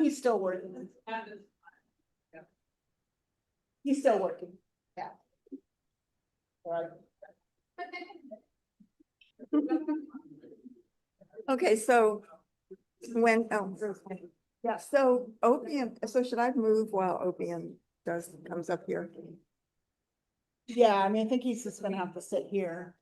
He's still working. He's still working. Yeah. Okay, so when, yeah, so Opium, so should I move while Opium comes up here? Yeah, I mean, I think he's just gonna have to sit here.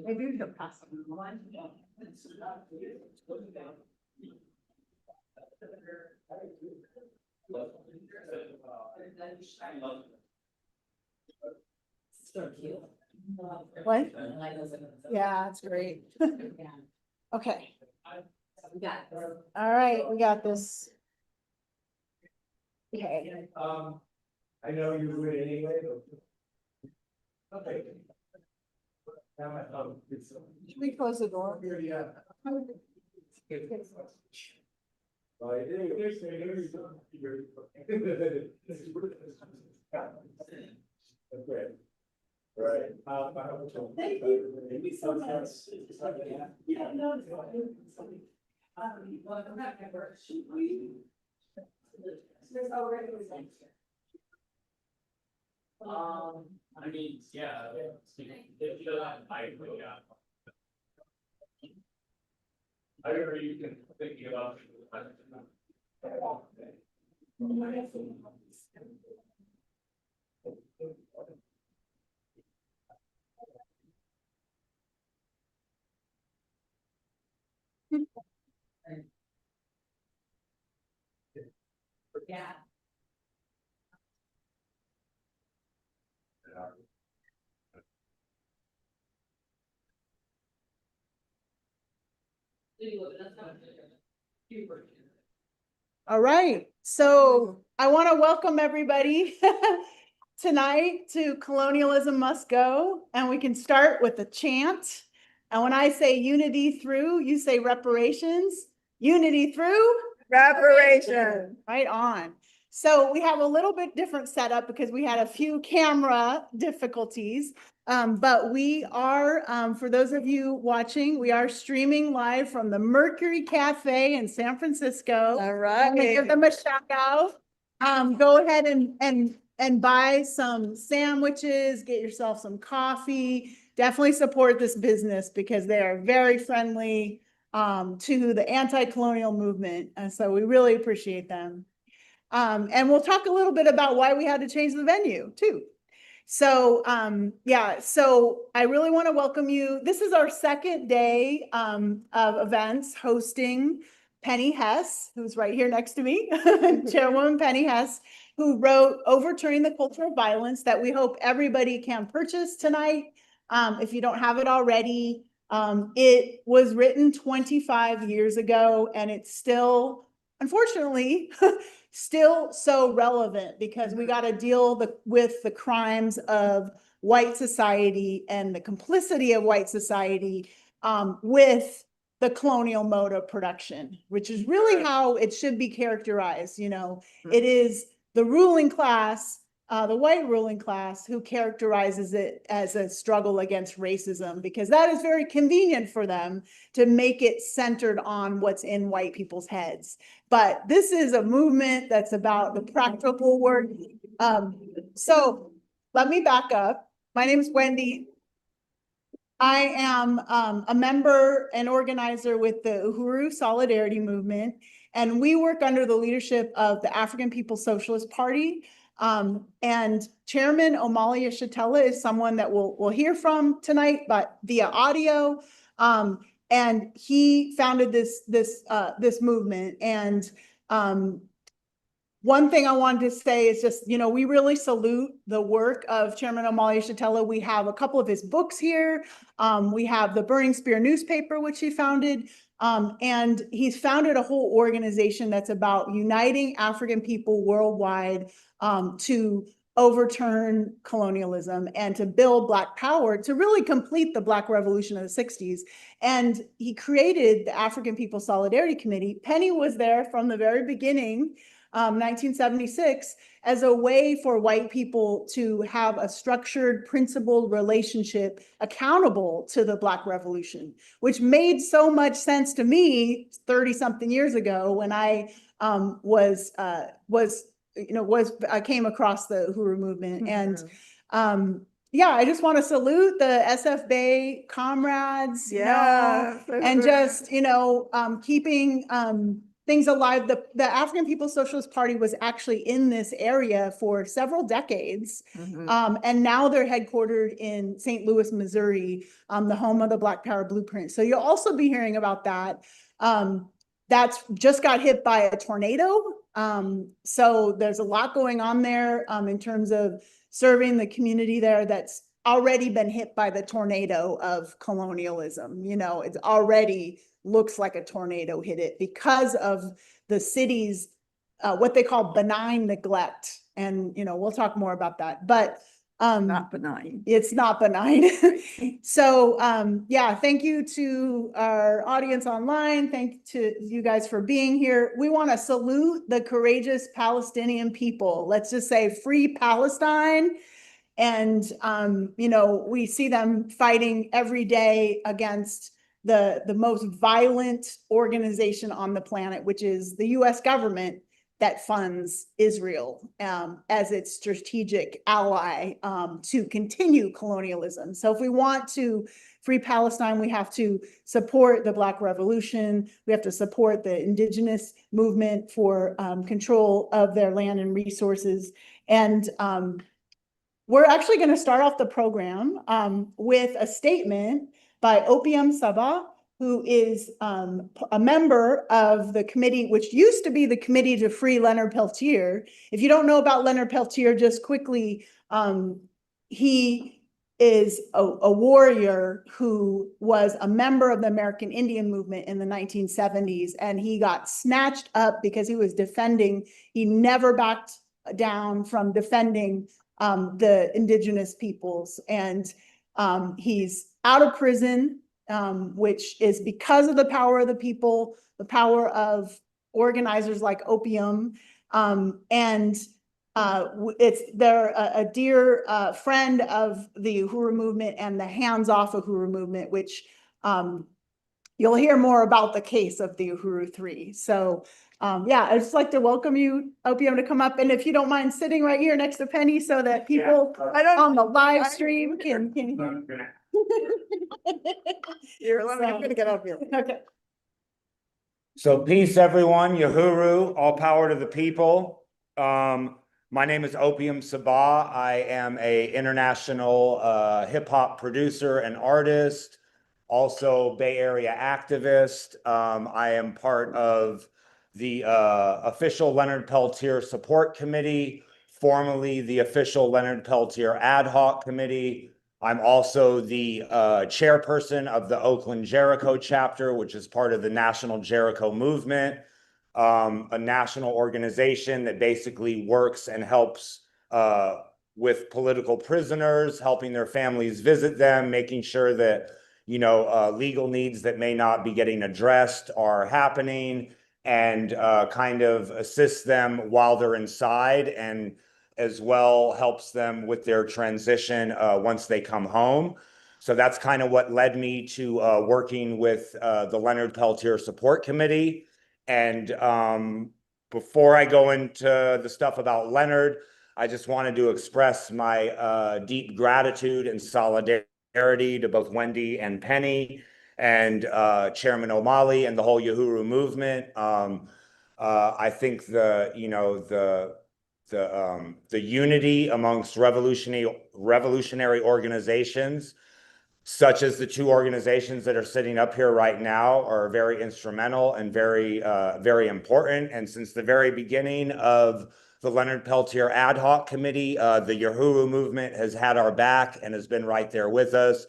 Maybe we could pass them one. What? Yeah, it's great. Okay. All right, we got this. Okay. I know you would anyway, but. Okay. Should we close the door? Yeah. Okay. Right. Thank you. Thank you so much. Yeah, no. There's already I mean, yeah, if you don't, I agree, yeah. I agree, you can think about. Yeah. All right, so I want to welcome everybody tonight to Colonialism Must Go, and we can start with a chant. And when I say unity through, you say reparations. Unity through Reparations. right on. So we have a little bit different setup because we had a few camera difficulties. But we are, for those of you watching, we are streaming live from the Mercury Cafe in San Francisco. All right. I'm gonna give them a shout out. Go ahead and buy some sandwiches, get yourself some coffee. Definitely support this business because they are very friendly to the anti-colonial movement. And so we really appreciate them. And we'll talk a little bit about why we had to change the venue too. So, yeah, so I really want to welcome you. This is our second day of events hosting Penny Hess, who's right here next to me, Chairwoman Penny Hess, who wrote Overturning the Culture of Violence that we hope everybody can purchase tonight. If you don't have it already, it was written 25 years ago and it's still, unfortunately, still so relevant because we got to deal with the crimes of white society and the complicity of white society with the colonial mode of production, which is really how it should be characterized. You know, it is the ruling class, the white ruling class, who characterizes it as a struggle against racism because that is very convenient for them to make it centered on what's in white people's heads. But this is a movement that's about the practical work. So let me back up. My name is Wendy. I am a member and organizer with the Uhuru Solidarity Movement, and we work under the leadership of the African People's Socialist Party. And Chairman Omali Yeshitela is someone that we'll hear from tonight, but via audio. And he founded this movement. And one thing I wanted to say is just, we really salute the work of Chairman Omali Yeshitela. We have a couple of his books here. We have the Burning Spear newspaper, which he founded. And he's founded a whole organization that's about uniting African people worldwide to overturn colonialism and to build Black power to really complete the Black Revolution of the 60s. And he created the African People Solidarity Committee. Penny was there from the very beginning, 1976, as a way for white people to have a structured, principled relationship accountable to the Black Revolution, which made so much sense to me 30-something years ago when I I came across the Uhuru movement. And yeah, I just want to salute the SF Bay comrades, Yeah. and just, keeping things alive. The African People's Socialist Party was actually in this area for several decades. And now they're headquartered in St. Louis, Missouri, the home of the Black Power Blueprint. So you'll also be hearing about that. That's just got hit by a tornado. So there's a lot going on there in terms of serving the community there that's already been hit by the tornado of colonialism. It's already looks like a tornado hit it because of the city's what they call benign neglect. And we'll talk more about that, but Not benign. it's not benign. So yeah, thank you to our audience online. Thank to you guys for being here. We want to salute the courageous Palestinian people. Let's just say free Palestine. And we see them fighting every day against the most violent organization on the planet, which is the US government that funds Israel as its strategic ally to continue colonialism. So if we want to free Palestine, we have to support the Black Revolution. We have to support the indigenous movement for control of their land and resources. And we're actually going to start off the program with a statement by Opium Sabah, who is a member of the committee, which used to be the Committee to Free Leonard Peltier. If you don't know about Leonard Peltier, just quickly, he is a warrior who was a member of the American Indian movement in the 1970s, and he got snatched up because he was defending, he never backed down from defending the indigenous peoples. And he's out of prison, which is because of the power of the people, the power of organizers like Opium. They're a dear friend of the Uhuru movement and the Hands Off Uhuru movement, which you'll hear more about the case of the Uhuru 3. So yeah, I'd just like to welcome you, Opium, to come up. And if you don't mind sitting right here next to Penny so that people on the live stream can Here, I'm gonna get up here. Okay. So peace, everyone. Uhuru, all power to the people. My name is Opium Sabah. I am an international hip hop producer and artist, also Bay Area activist. I am part of the official Leonard Peltier Support Committee, formerly the official Leonard Peltier Ad Hoc Committee. I'm also the chairperson of the Oakland Jericho chapter, which is part of the National Jericho Movement, a national organization that basically works and helps with political prisoners, helping their families visit them, making sure that legal needs that may not be getting addressed are happening, and kind of assist them while they're inside, and as well helps them with their transition once they come home. So that's kind of what led me to working with the Leonard Peltier Support Committee. And before I go into the stuff about Leonard, I just wanted to express my deep gratitude and solidarity to both Wendy and Penny and Chairman Omali and the whole Uhuru movement. I think the unity amongst revolutionary organizations such as the two organizations that are sitting up here right now, are very instrumental and very important. And since the very beginning of the Leonard Peltier Ad Hoc Committee, the Uhuru movement has had our back and has been right there with us,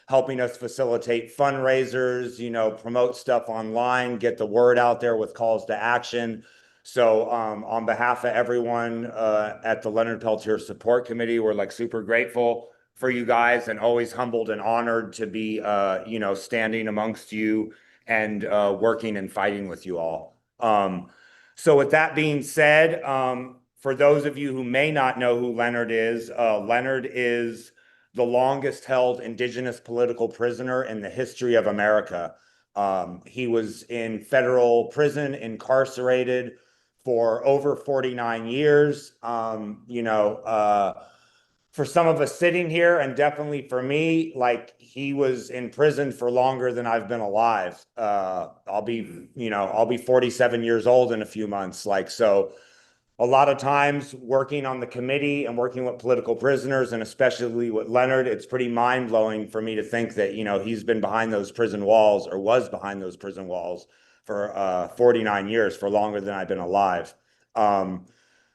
helping us facilitate fundraisers, promote stuff online, get the word out there with calls to action. So on behalf of everyone at the Leonard Peltier Support Committee, we're like super grateful for you guys and always humbled and honored to be, standing amongst you and working and fighting with you all. So with that being said, for those of you who may not know who Leonard is the longest held indigenous political prisoner in the history of America. He was in federal prison, incarcerated for over 49 years. For some of us sitting here, and definitely for me, like, he was in prison for longer than I've been alive. I'll be 47 years old in a few months. So a lot of times working on the committee and working with political prisoners, and especially with Leonard, it's pretty mind-blowing for me to think that, he's been behind those prison walls, or was behind those prison walls for 49 years, for longer than I've been alive.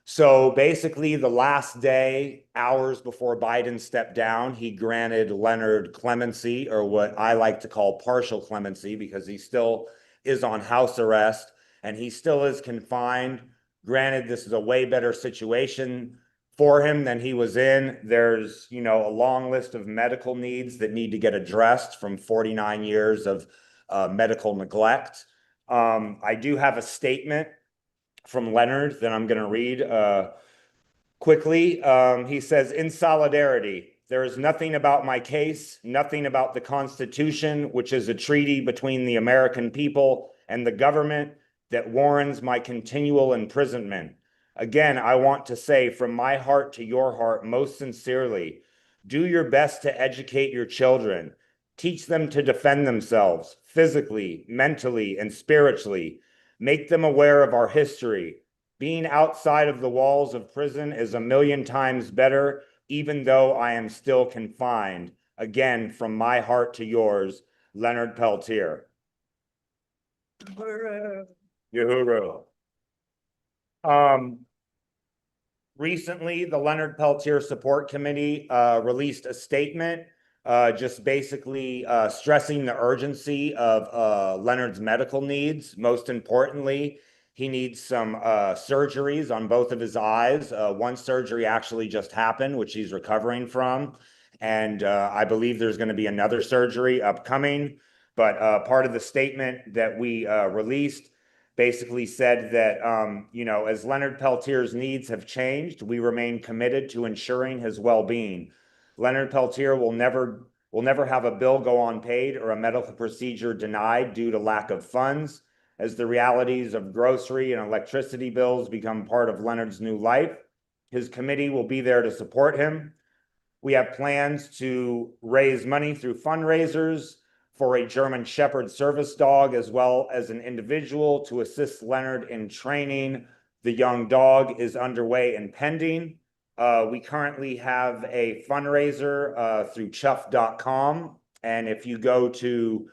So basically, the last day, hours before Biden stepped down, he granted Leonard clemency, or what I like to call partial clemency, because he still is on house arrest and he still is confined. Granted, this is a way better situation for him than he was in. There's, a long list of medical needs that need to get addressed from 49 years of medical neglect. I do have a statement from Leonard that I'm going to read quickly. He says, "In solidarity, there is nothing about my case, nothing about the Constitution, which is a treaty between the American people and the government, that warrants my continual imprisonment. Again, I want to say from my heart to your heart, most sincerely, do your best to educate your children. Teach them to defend themselves physically, mentally, and spiritually. Make them aware of our history. Being outside of the walls of prison is a million times better, even though I am still confined. Again, from my heart to yours, Leonard Peltier." Uhuru. Recently, the Leonard Peltier Support Committee released a statement just basically stressing the urgency of Leonard's medical needs. Most importantly, he needs some surgeries on both of his eyes. One surgery actually just happened, which he's recovering from. And I believe there's going to be another surgery upcoming. But part of the statement that we released basically said that, as Leonard Peltier's needs have changed, we remain committed to ensuring his well-being. Leonard Peltier will never have a bill go unpaid or a medical procedure denied due to lack of funds. As the realities of grocery and electricity bills become part of Leonard's new life, his committee will be there to support him. We have plans to raise money through fundraisers for a German Shepherd service dog, as well as an individual to assist Leonard in training. The young dog is underway and pending. We currently have a fundraiser through chuff.com. And if you go to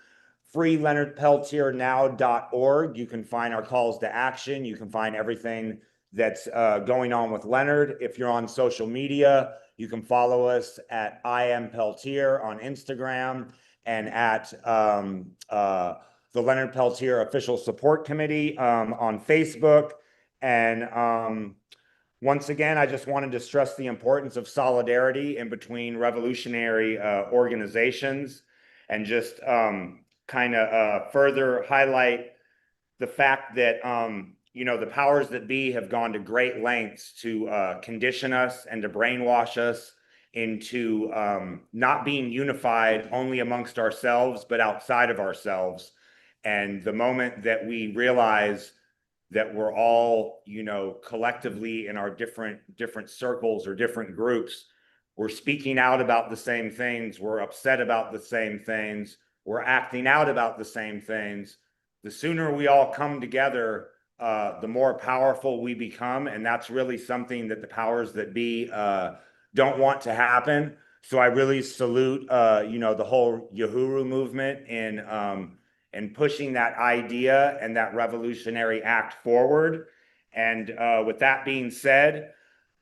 freeleonardpeltiernow.org, you can find our calls to action. You can find everything that's going on with Leonard. If you're on social media, you can follow us at I Am Peltier on Instagram, and at the Leonard Peltier Official Support Committee on Facebook. And once again, I just wanted to stress the importance of solidarity in between revolutionary organizations, and just kind of further highlight the fact that the powers that be have gone to great lengths to condition us and to brainwash us into not being unified only amongst ourselves, but outside of ourselves. And the moment that we realize that we're all, collectively in our different circles or different groups, we're speaking out about the same things, we're upset about the same things, we're acting out about the same things, the sooner we all come together, the more powerful we become. And that's really something that the powers that be don't want to happen. So I really salute, the whole Uhuru movement in pushing that idea and that revolutionary act forward. And with that being said,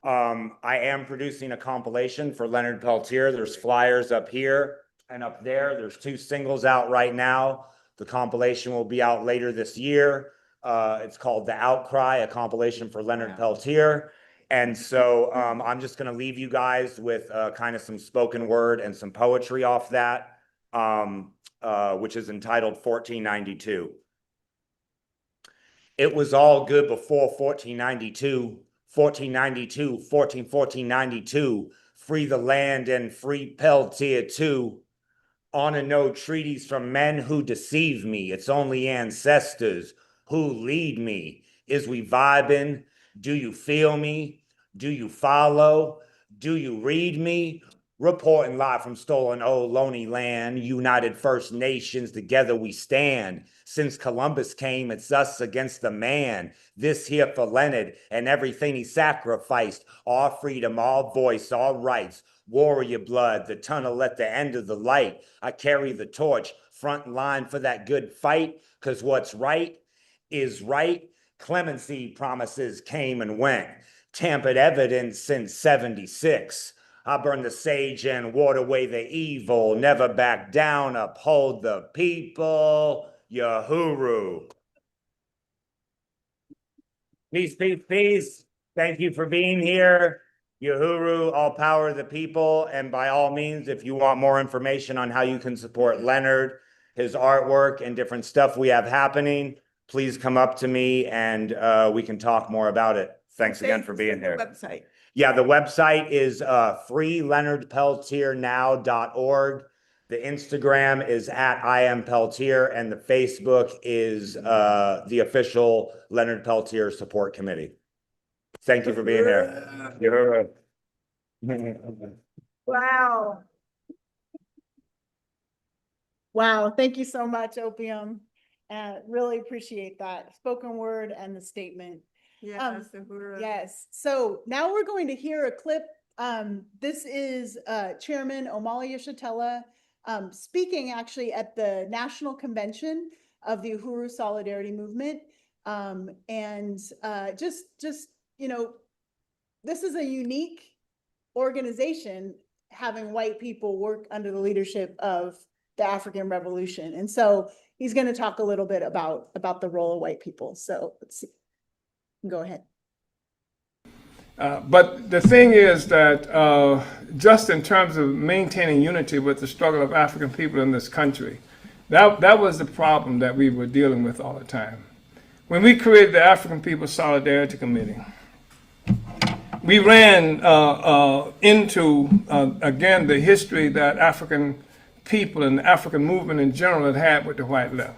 I am producing a compilation for Leonard Peltier. There's flyers up here and up there. There's 2 singles out right now. The compilation will be out later this year. It's called The Outcry, a compilation for Leonard Peltier. And so I'm just going to leave you guys with kind of some spoken word and some poetry off that, which is entitled 1492. It was all good before 1492. 1492, free the land and free Peltier too. Honor no treaties from men who deceive me. It's only ancestors who lead me. Is we vibing? Do you feel me? Do you follow? Do you read me? Reporting live from stolen old lonely land, United First Nations, together we stand. Since Columbus came, it's us against the man. This here for Leonard and everything he sacrificed. Our freedom, our voice, our rights. Warrior blood, the tunnel at the end of the light. I carry the torch, front line for that good fight, because what's right is right. Clemency promises came and went. Tampered evidence since 76. I burn the sage and ward away the evil. Never back down, uphold the people. Uhuru. Peace, peace, peace. Thank you for being here. Uhuru, all power of the people. And by all means, if you want more information on how you can support Leonard, his artwork, and different stuff we have happening, please come up to me and we can talk more about it. Thanks again for being here. Website. Yeah, the website is freeleonardpeltiernow.org. The Instagram is at I am Peltier, and the Facebook is the official Leonard Peltier Support Committee. Thank you for being here. Wow. Wow, thank you so much, Opium. Really appreciate that spoken word and the statement. Yes, Uhuru. Yes, so now we're going to hear a clip. This is Chairman Omali Yeshitela speaking actually at the National Convention of the Uhuru Solidarity Movement. This is a unique organization having white people work under the leadership of the African Revolution. And so he's going to talk a little bit about the role of white people. So let's see. Go ahead. But the thing is that just in terms of maintaining unity with the struggle of African people in this country, that was the problem that we were dealing with all the time. When we created the African People's Solidarity Committee, we ran into, again, the history that African people and the African movement in general had with the white left.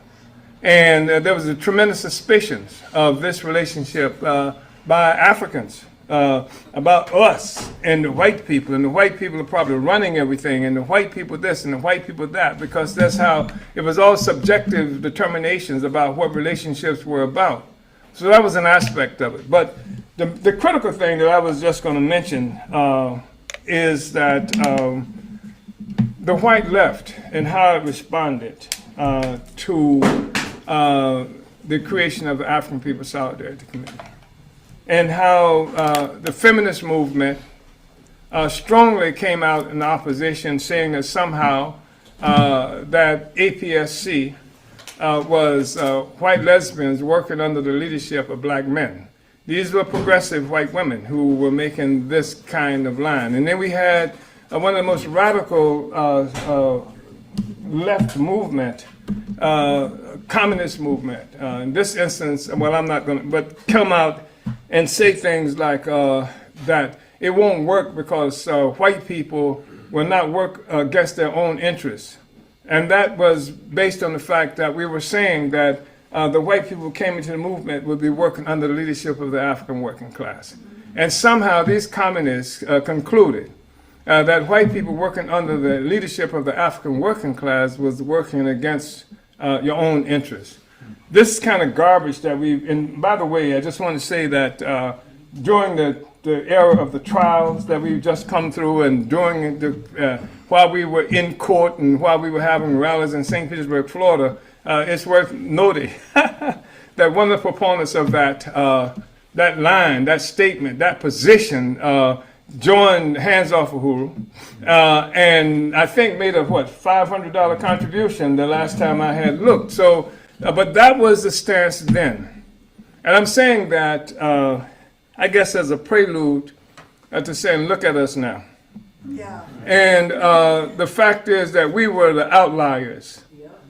And there was a tremendous suspicions of this relationship by Africans about us and the white people. And the white people are probably running everything, and the white people this and the white people that, because that's how it was all subjective determinations about what relationships were about. So that was an aspect of it. But the critical thing that I was just going to mention is that the white left and how it responded to the creation of the African People's Solidarity Committee, and how the feminist movement strongly came out in opposition, saying that somehow that APSC was white lesbians working under the leadership of black men. These were progressive white women who were making this kind of line. And then we had one of the most radical left movement, communist movement. In this instance, well, I'm not going to, but come out and say things like that it won't work because white people will not work against their own interests. And that was based on the fact that we were saying that the white people who came into the movement would be working under the leadership of the African working class. And somehow these communists concluded that white people working under the leadership of the African working class was working against your own interests. This kind of garbage that and by the way, I just want to say that during the the era of the trials that we've just come through, and during the while we were in court and while we were having rallies in St. Petersburg, Florida, it's worth noting that one of the proponents of that line, that statement, that position, joined hands off Uhuru, and I think made a $500 contribution the last time I had looked. So, but that was the stance then, and I'm saying that I guess as a prelude to saying, look at us now. Yeah. And the fact is that we were the outliers.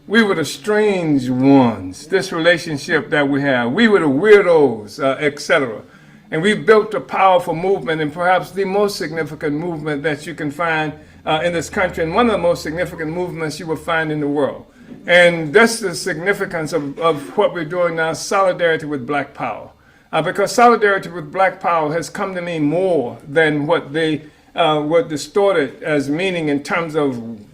We were the strange ones, this relationship that we have. We were the weirdos, etc. And we built a powerful movement, and perhaps the most significant movement that you can find in this country, and one of the most significant movements you will find in the world. And that's the significance of what we're doing now, solidarity with Black power. Because solidarity with Black power has come to mean more than what they were distorted as meaning in terms of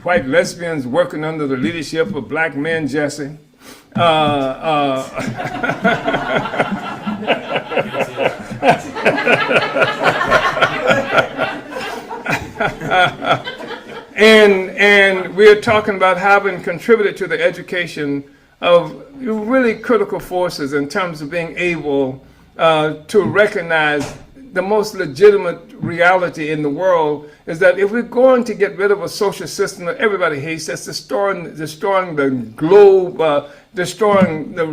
white lesbians working under the leadership of black men, Jesse. And we're talking about having contributed to the education of really critical forces in terms of being able to recognize the most legitimate reality in the world is that if we're going to get rid of a social system that everybody hates, that's destroying the globe, destroying the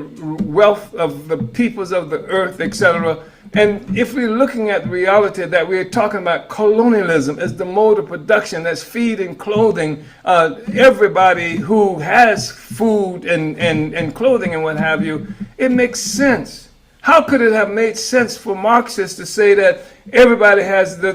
wealth of the peoples of the earth, etc. And if we're looking at reality that we're talking about colonialism as the mode of production that's feeding, clothing everybody who has food and clothing and what have you, it makes sense. How could it have made sense for Marxists to say that everybody has the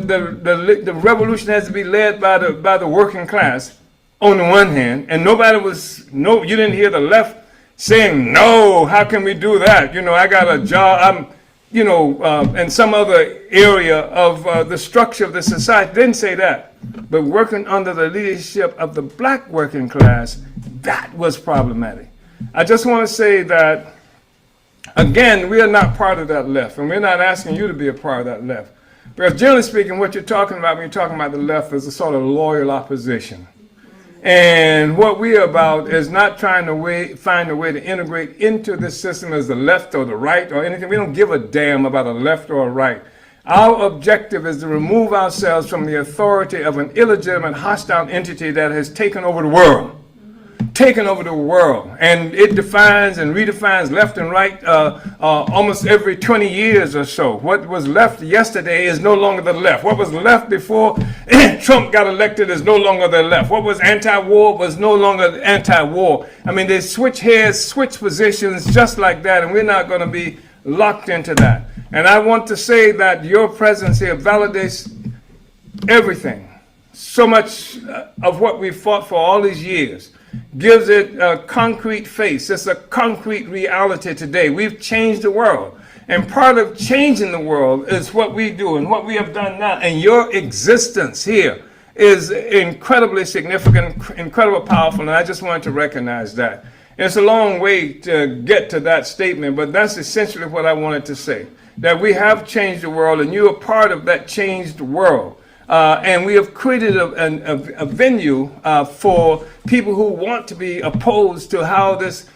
revolution has to be led by the working class on the one hand, and you didn't hear the left saying, no, how can we do that? You know, I got a job, I'm, in some other area of the structure of the society. Didn't say that. But working under the leadership of the black working class, that was problematic. I just want to say that, again, we are not part of that left, and we're not asking you to be a part of that left. Because generally speaking, what you're talking about when you're talking about the left is a sort of loyal opposition. And what we're about is not trying to find a way to integrate into this system as the left or the right or anything. We don't give a damn about a left or a right. Our objective is to remove ourselves from the authority of an illegitimate, hostile entity that has taken over the world. Taken over the world, and it defines and redefines left and right almost every 20 years or so. What was left yesterday is no longer the left. What was left before Trump got elected is no longer the left. What was anti-war was no longer anti-war. I mean, they switch heads, switch positions just like that, and we're not going to be locked into that. And I want to say that your presence here validates everything. So much of what we fought for all these years gives it a concrete face. It's a concrete reality today. We've changed the world. And part of changing the world is what we do and what we have done now. And your existence here is incredibly significant, incredibly powerful, and I just wanted to recognize that. It's a long way to get to that statement, but that's essentially what I wanted to say, that we have changed the world, and you are part of that changed world. And we have created a venue for people who want to be opposed to how this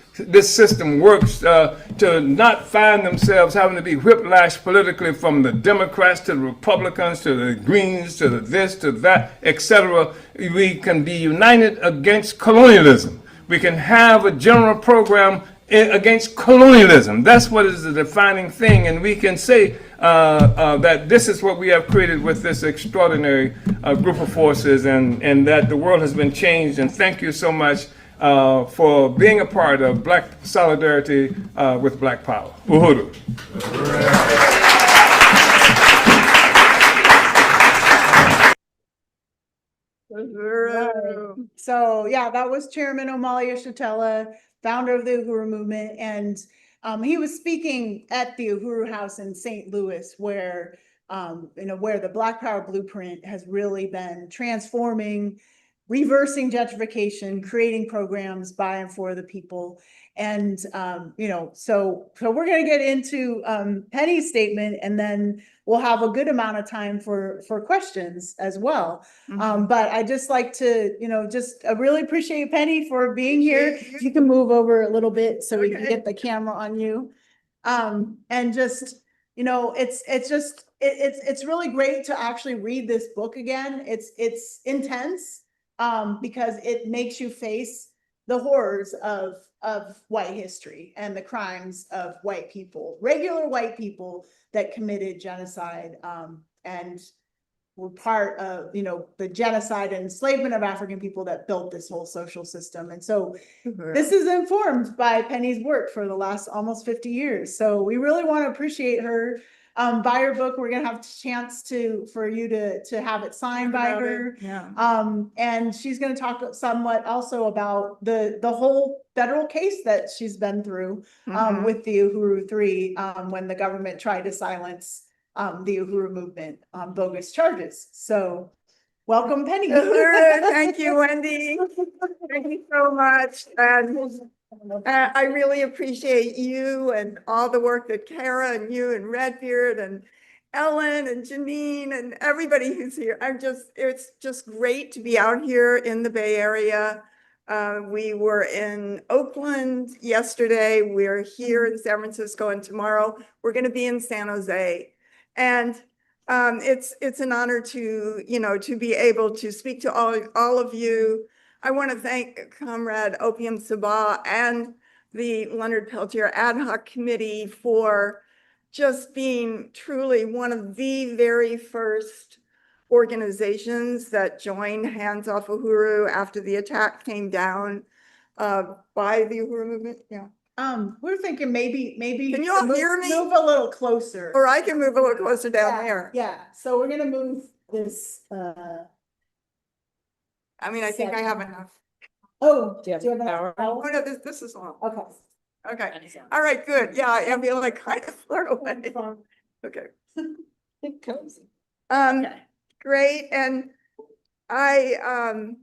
system works, to not find themselves having to be whiplashed politically from the Democrats to the Republicans to the Greens to the this to that, etc. We can be united against colonialism. We can have a general program against colonialism. That's what is the defining thing, and we can say that this is what we have created with this extraordinary group of forces, and that the world has been changed. And thank you so much for being a part of Black solidarity with Black power. Uhuru. So yeah, that was Chairman Omali Yeshitela, founder of the Uhuru movement, and he was speaking at the Uhuru House in St. Louis, where where the Black Power blueprint has really been transforming reversing gentrification, creating programs by and for the people. And, you know, so we're gonna get into, Penny's statement, and then we'll have a good amount of time for questions as well. But I just like to, you know, I really appreciate Penny for being here. Appreciate you. If you can move over a little bit so we can Okay. get the camera on you. And just, you know, it's really great to actually read this book again. It's intense, because it makes you face the horrors of white history and the crimes of white people, regular white people that committed genocide, and were part of, you know, the genocide and enslavement of African people that built this whole social system. And so this is informed by Penny's work for the last almost 50 years. So we really want to appreciate her. Buy her book. We're gonna have a chance for you to have it signed by her. Yeah. And she's gonna talk somewhat also about the whole federal case that she's been through, with the Uhuru 3, when the government tried to silence the Uhuru movement on bogus charges. So welcome, Penny. Thank you, Wendy. Thank you so much. And I really appreciate you and all the work that Kara and you and Redbeard and Ellen and Janine and everybody who's here. It's just great to be out here in the Bay Area. We were in Oakland yesterday. We're here in San Francisco, and tomorrow we're going to be in San Jose. And it's an honor to, you know, to be able to speak to all of you. I want to thank Comrade Opium Sabah and the Leonard Peltier Ad Hoc Committee for just being truly one of the very first organizations that joined Hands Off Uhuru after the attack came down by the Uhuru movement. Yeah. We're thinking maybe Can you all move, hear me? move a little closer. Or I can move a little closer down there. Yeah, so we're gonna move this, I mean, I think I have enough. oh, do you have enough Oh, power? no, this is long. Okay. Okay. All right, good. Yeah, I feel like kind of far away. Okay. It goes. Great. And I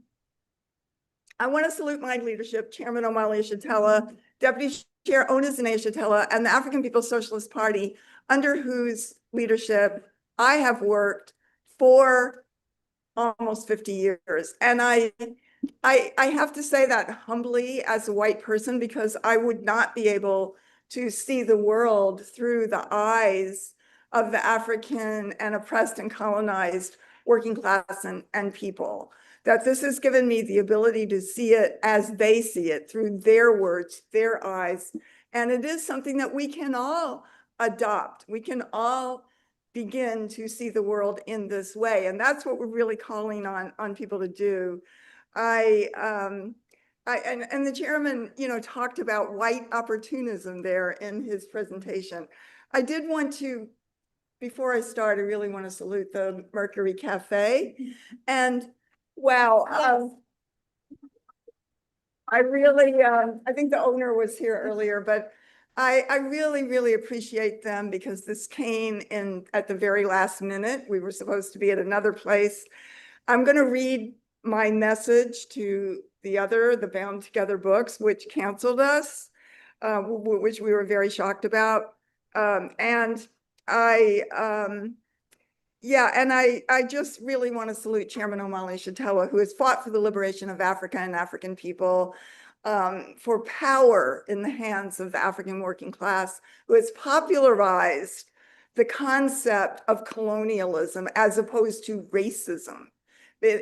want to salute my leadership, Chairman Omali Yeshitela, Deputy Chair Onizane Yeshitela, and the African People's Socialist Party, under whose leadership I have worked for almost 50 years. And I have to say that humbly as a white person, because I would not be able to see the world through the eyes of the African and oppressed and colonized working class and people. That this has given me the ability to see it as they see it, through their words, their eyes. And it is something that we can all adopt. We can all begin to see the world in this way. And that's what we're really calling on people to do. And the chairman, you know, talked about white opportunism there in his presentation. I did want to, before I start, I really want to salute the Mercury Cafe. And wow, I really, I think the owner was here earlier, but I really, really appreciate them, because this came in at the very last minute. We were supposed to be at another place. I'm going to read my message to the Bound Together books, which canceled us, which we were very shocked about. And I just really want to salute Chairman Omali Yeshitela, who has fought for the liberation of Africa and African people, for power in the hands of the African working class, who has popularized the concept of colonialism as opposed to racism.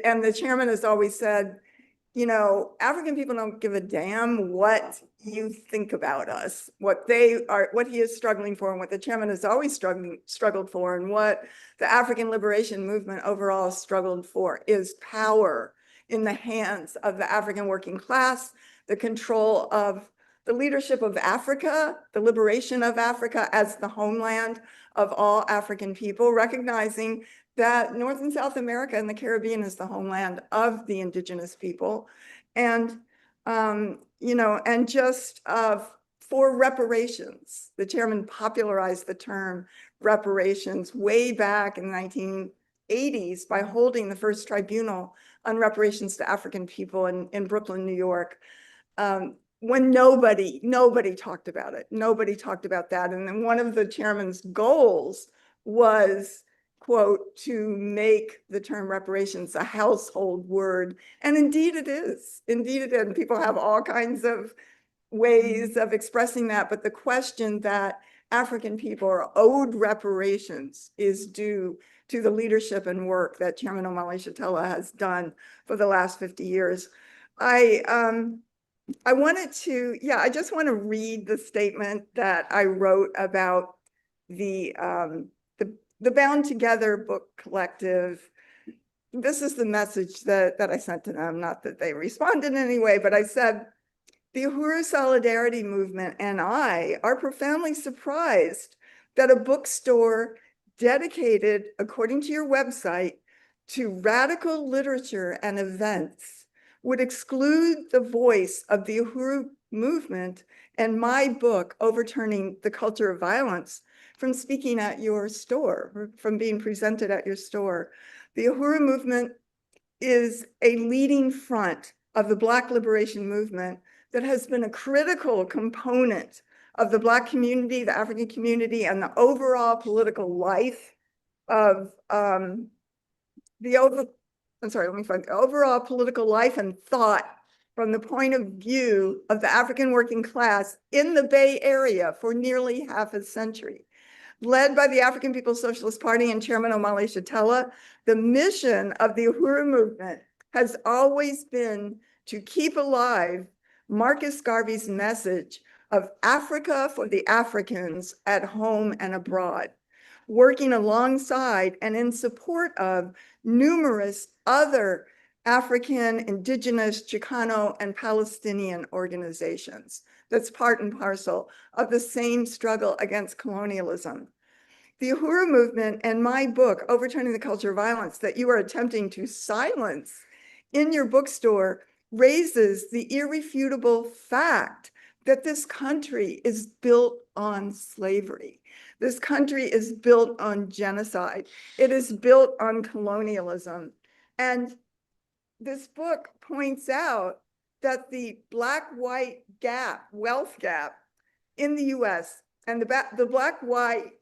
And the chairman has always said, you know, African people don't give a damn what you think about us, what he is struggling for, and what the chairman has always struggled for, and what the African liberation movement overall has struggled for, is power in the hands of the African working class, the control of the leadership of Africa, the liberation of Africa as the homeland of all African people, recognizing that North and South America and the Caribbean is the homeland of the indigenous people. And, you know, and just for reparations, the chairman popularized the term reparations way back in the 1980s by holding the first tribunal on reparations to African people in Brooklyn, New York. When nobody talked about it. Nobody talked about that. And then one of the chairman's goals was, quote, to make the term reparations a household word. And indeed it is. Indeed it is. And people have all kinds of ways of expressing that. But the question that African people are owed reparations is due to the leadership and work that Chairman Omali Yeshitela has done for the last 50 years. I wanted to, I just want to read the statement that I wrote about the Bound Together book collective. This is the message that I sent to them, not that they responded in any way, but I said, the Uhuru Solidarity Movement and I are profoundly surprised that a bookstore dedicated, according to your website, to radical literature and events would exclude the voice of the Uhuru movement and my book, Overturning the Culture of Violence, from speaking at your store, from being presented at your store. The Uhuru movement is a leading front of the Black liberation movement that has been a critical component of the Black community, the African community, and the overall political life of overall political life and thought from the point of view of the African working class in the Bay Area for nearly half a century. Led by the African People's Socialist Party and Chairman Omali Yeshitela, the mission of the Uhuru movement has always been to keep alive Marcus Garvey's message of Africa for the Africans at home and abroad, working alongside and in support of numerous other African, Indigenous, Chicano, and Palestinian organizations. That's part and parcel of the same struggle against colonialism. The Uhuru movement and my book, Overturning the Culture of Violence, that you are attempting to silence in your bookstore, raises the irrefutable fact that this country is built on slavery. This country is built on genocide. It is built on colonialism. And this book points out that the Black-white gap, wealth gap in the US, and the Black-white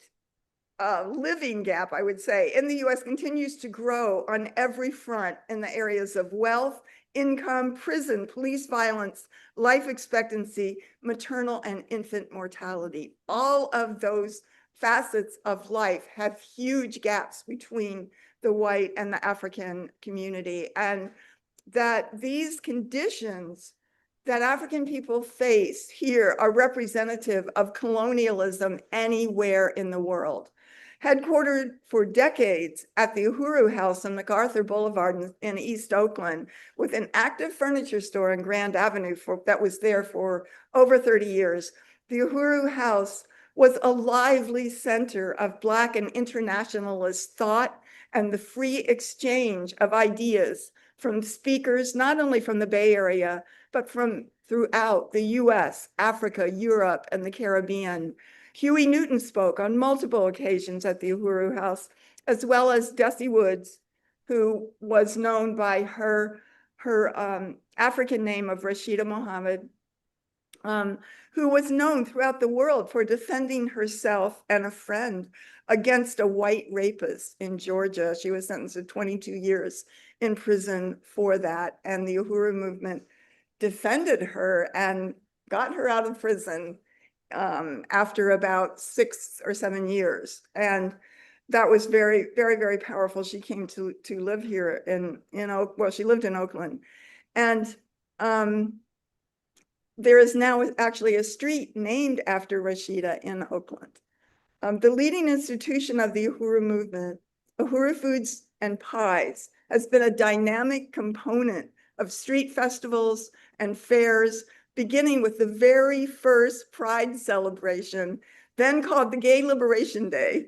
living gap, I would say, in the US continues to grow on every front in the areas of wealth, income, prison, police violence, life expectancy, maternal and infant mortality. All of those facets of life have huge gaps between the white and the African community, and that these conditions that African people face here are representative of colonialism anywhere in the world. Headquartered for decades at the Uhuru House on MacArthur Boulevard in East Oakland, with an active furniture store in Grand Avenue that was there for over 30 years, the Uhuru House was a lively center of Black and internationalist thought and the free exchange of ideas from speakers, not only from the Bay Area, but from throughout the US, Africa, Europe, and the Caribbean. Huey Newton spoke on multiple occasions at the Uhuru House, as well as Desi Woods, who was known by her African name of Rashida Muhammad, who was known throughout the world for defending herself and a friend against a white rapist in Georgia. She was sentenced to 22 years in prison for that. And the Uhuru movement defended her and got her out of prison after about 6 or 7 years. And that was very, very, very powerful. She came to live here she lived in Oakland. And there is now actually a street named after Rashida in Oakland. The leading institution of the Uhuru movement, Uhuru Foods and Pies, has been a dynamic component of street festivals and fairs, beginning with the very first Pride celebration, then called the Gay Liberation Day,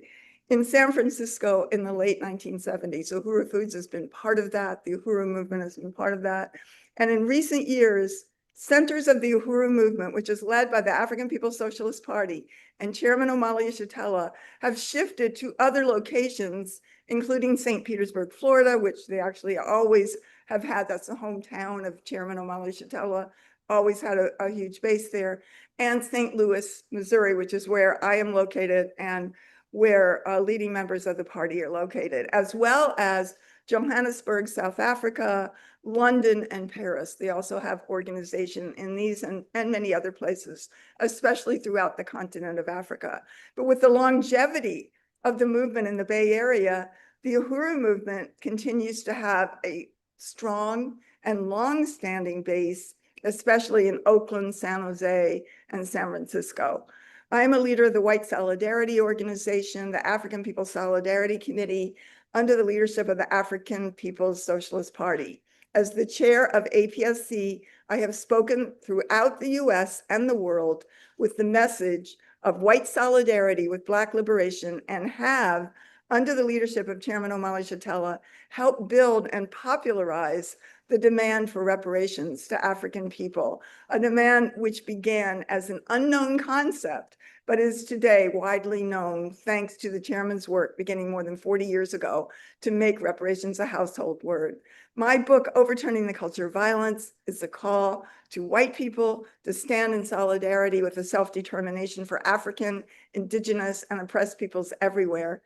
in San Francisco in the late 1970s. Uhuru Foods has been part of that. The Uhuru movement has been part of that. And in recent years, centers of the Uhuru movement, which is led by the African People's Socialist Party and Chairman Omali Yeshitela, have shifted to other locations, including St. Petersburg, Florida, which they actually always have had. That's the hometown of Chairman Omali Yeshitela, always had a huge base there, and St. Louis, Missouri, which is where I am located and where leading members of the party are located, as well as Johannesburg, South Africa, London, and Paris. They also have organization in these and many other places, especially throughout the continent of Africa. But with the longevity of the movement in the Bay Area, the Uhuru movement continues to have a strong and long-standing base, especially in Oakland, San Jose, and San Francisco. I am a leader of the White Solidarity Organization, the African People's Solidarity Committee, under the leadership of the African People's Socialist Party. As the chair of APSC, I have spoken throughout the US and the world with the message of white solidarity with Black liberation, and have, under the leadership of Chairman Omali Yeshitela, helped build and popularize the demand for reparations to African people, a demand which began as an unknown concept, but is today widely known thanks to the chairman's work beginning more than 40 years ago to make reparations a household word. My book, Overturning the Culture of Violence, is a call to white people to stand in solidarity with the self-determination for African, indigenous, and oppressed peoples everywhere.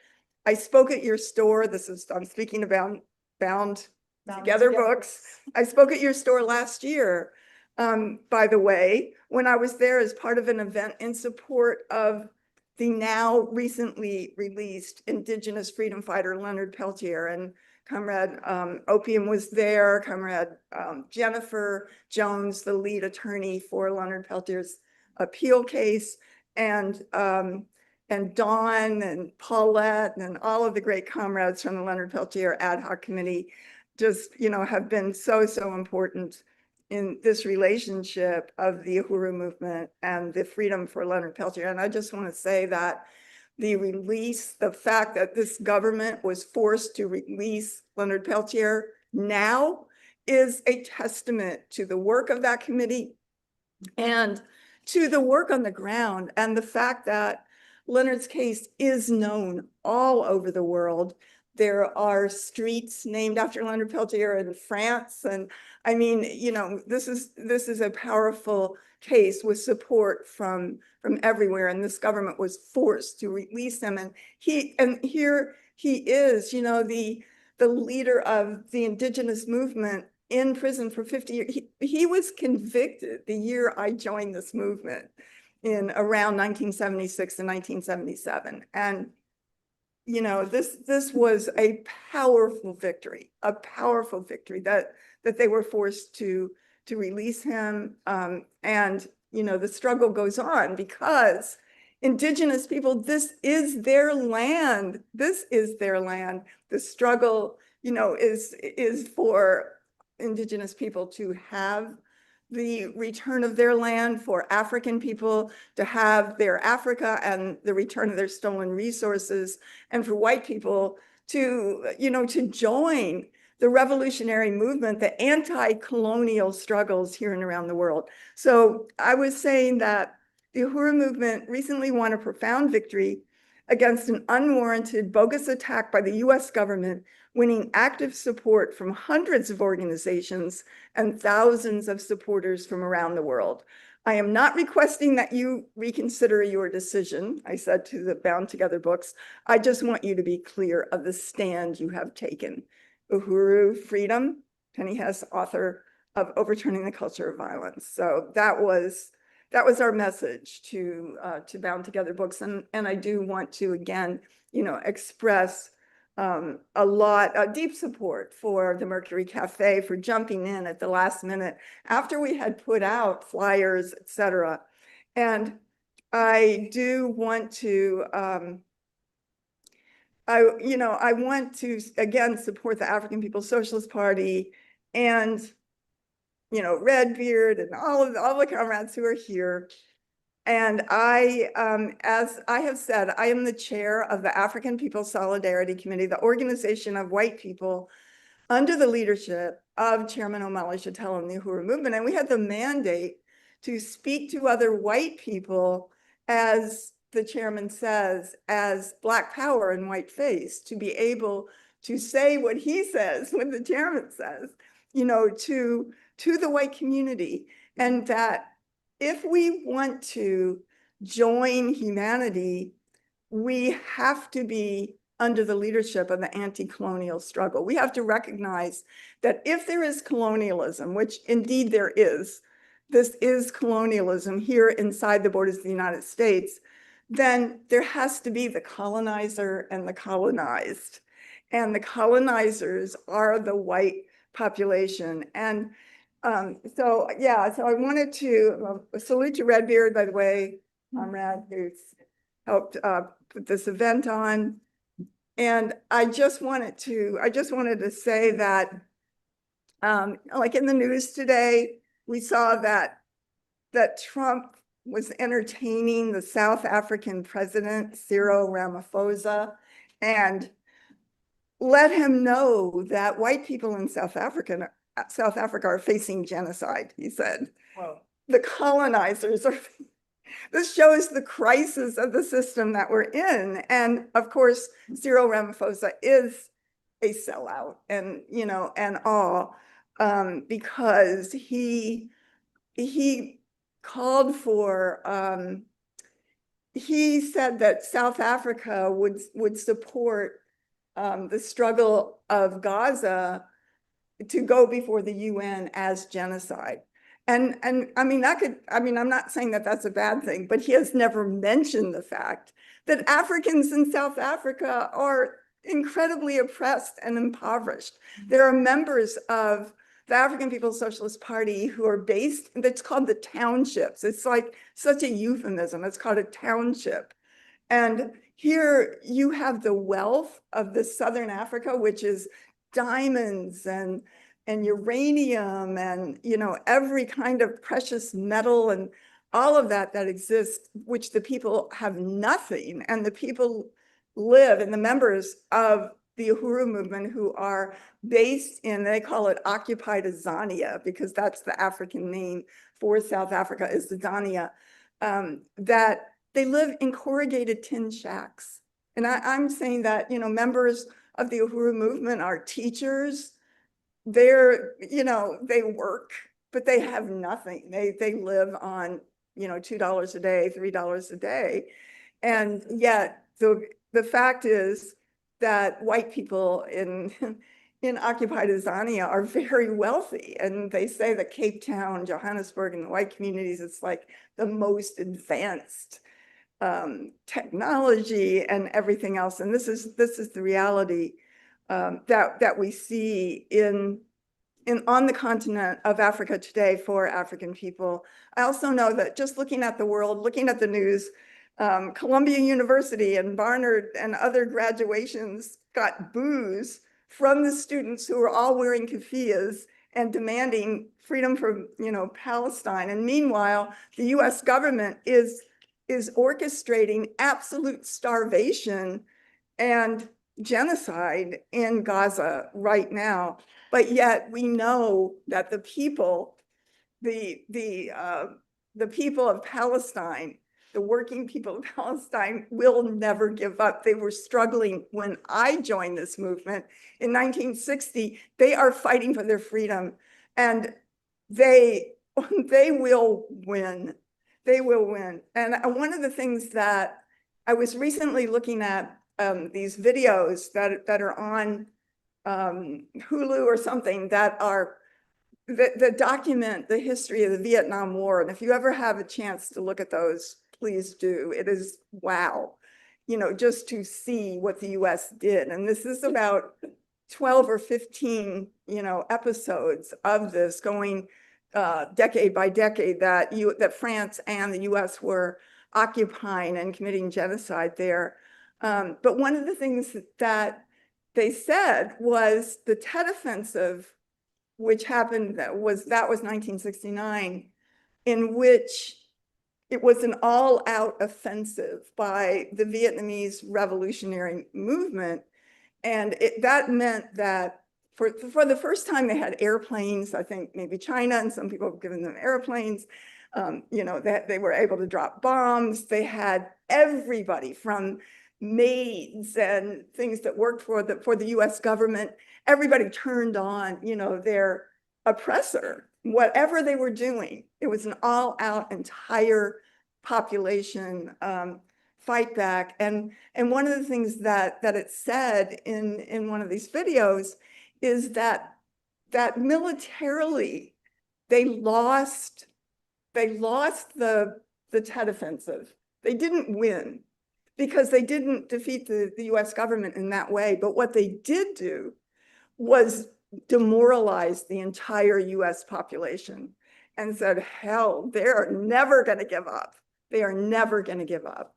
I spoke at your store. I'm speaking about Bound Together books. I spoke at your store last year, by the way, when I was there as part of an event in support of the now recently released Indigenous freedom fighter, Leonard Peltier, and Comrade Opium was there, Comrade Jennifer Jones, the lead attorney for Leonard Peltier's appeal case, and Dawn and Paulette and all of the great comrades from the Leonard Peltier Ad Hoc Committee just, have been so important in this relationship of the Uhuru movement and the freedom for Leonard Peltier. And I just want to say that the fact that this government was forced to release Leonard Peltier now is a testament to the work of that committee and to the work on the ground, and the fact that Leonard's case is known all over the world. There are streets named after Leonard Peltier in France. And I mean, this is a powerful case with support from everywhere. And this government was forced to release him. And here he is, the leader of the indigenous movement in prison for 50 years. He was convicted the year I joined this movement in around 1976 and 1977. And this was a powerful victory that they were forced to release him. And the struggle goes on because indigenous people, this is their land. This is their land. The struggle, is for indigenous people to have the return of their land, for African people to have their Africa and the return of their stolen resources, and for white people to, to join the revolutionary movement, the anti-colonial struggles here and around the world. So I was saying that the Uhuru movement recently won a profound victory against an unwarranted, bogus attack by the US government, winning active support from hundreds of organizations and thousands of supporters from around the world. I am not requesting that you reconsider your decision, I said to the Bound Together books. I just want you to be clear of the stand you have taken. Uhuru, freedom, Penny Hess, author of Overturning the Culture of Violence. So that was our message to Bound Together books. And I do want to, again, express deep support for the Mercury Cafe for jumping in at the last minute after we had put out flyers, etc. And I do want to, I want to again support the African People's Socialist Party and Redbeard and all the comrades who are here. And I, as I have said, I am the chair of the African People's Solidarity Committee, the organization of white people under the leadership of Chairman Omali Yeshitela and the Uhuru Movement. And we had the mandate to speak to other white people, as the chairman says, as Black power and white face, to be able to say what he says, what the chairman says, you know, to the white community. And that if we want to join humanity, we have to be under the leadership of the anti-colonial struggle. We have to recognize that if there is colonialism, which indeed there is, this is colonialism here inside the borders of the United States, then there has to be the colonizer and the colonized. And the colonizers are the white population. And so I wanted to salute to Redbeard, by the way, Conrad, who's helped put this event on. And I just wanted to say that, like in the news today, we saw that Trump was entertaining the South African president, Cyril Ramaphosa, and let him know that white people in South Africa are facing genocide, he said. Whoa. The colonizers are. This shows the crisis of the system that we're in. And of course, Cyril Ramaphosa is a sellout, and, you know, and all, because he called for, he said that South Africa would support the struggle of Gaza to go before the UN as genocide. And I mean, I'm not saying that that's a bad thing, but he has never mentioned the fact that Africans in South Africa are incredibly oppressed and impoverished. There are members of the African People's Socialist Party who are based, it's called the townships. It's like such a euphemism. It's called a township. And here you have the wealth of the Southern Africa, which is diamonds and uranium and, you know, every kind of precious metal and all of that exists, which the people have nothing. And the people live, and the members of the Uhuru movement who are based in, they call it occupied Azania, because that's the African name for South Africa, is the Zania, that they live in corrugated tin shacks. And I'm saying that, you know, members of the Uhuru movement are teachers. They're, you know, they work, but they have nothing. They live on, you know, $2 a day, $3 a day. And yet the fact is that white people in occupied Azania are very wealthy. And they say that Cape Town, Johannesburg, and the white communities, it's like the most advanced technology and everything else. And this is the reality that we see on the continent of Africa today for African people. I also know that just looking at the world, looking at the news, Columbia University and Barnard and other graduations got boos from the students who were all wearing keffiyehs and demanding freedom from, you know, Palestine. And meanwhile, the US government is orchestrating absolute starvation and genocide in Gaza right now. But yet we know that the people, the people of Palestine, the working people of Palestine will never give up. They were struggling when I joined this movement in 1960. They are fighting for their freedom, and they will win. They will win. And one of the things that I was recently looking at, these videos that are on Hulu or something that document the history of the Vietnam War. And if you ever have a chance to look at those, please do. It is wow, you know, just to see what the US did. And this is about 12 or 15, you know, episodes of this going decade by decade that France and the US were occupying and committing genocide there. But one of the things that they said was the Tet Offensive, which happened, that was 1969, in which it was an all-out offensive by the Vietnamese revolutionary movement. And that meant that for the first time, they had airplanes. I think maybe China and some people have given them airplanes. That they were able to drop bombs. They had everybody from maids and things that worked for the US government. Everybody turned on, their oppressor, whatever they were doing. It was an all-out entire population fight back. And one of the things that it said in one of these videos is that militarily they lost the Tet Offensive. They didn't win because they didn't defeat the US government in that way. But what they did do was demoralize the entire US population and said, hell, they're never going to give up. They are never going to give up.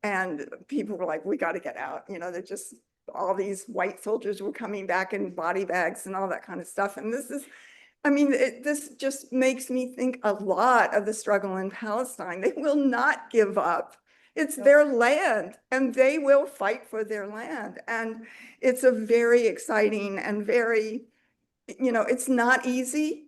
And people were like, we got to get out. They're just, all these white soldiers were coming back in body bags and all that kind of stuff. And this just makes me think a lot of the struggle in Palestine. They will not give up. It's their land and they will fight for their land. And it's a very exciting and very, it's not easy,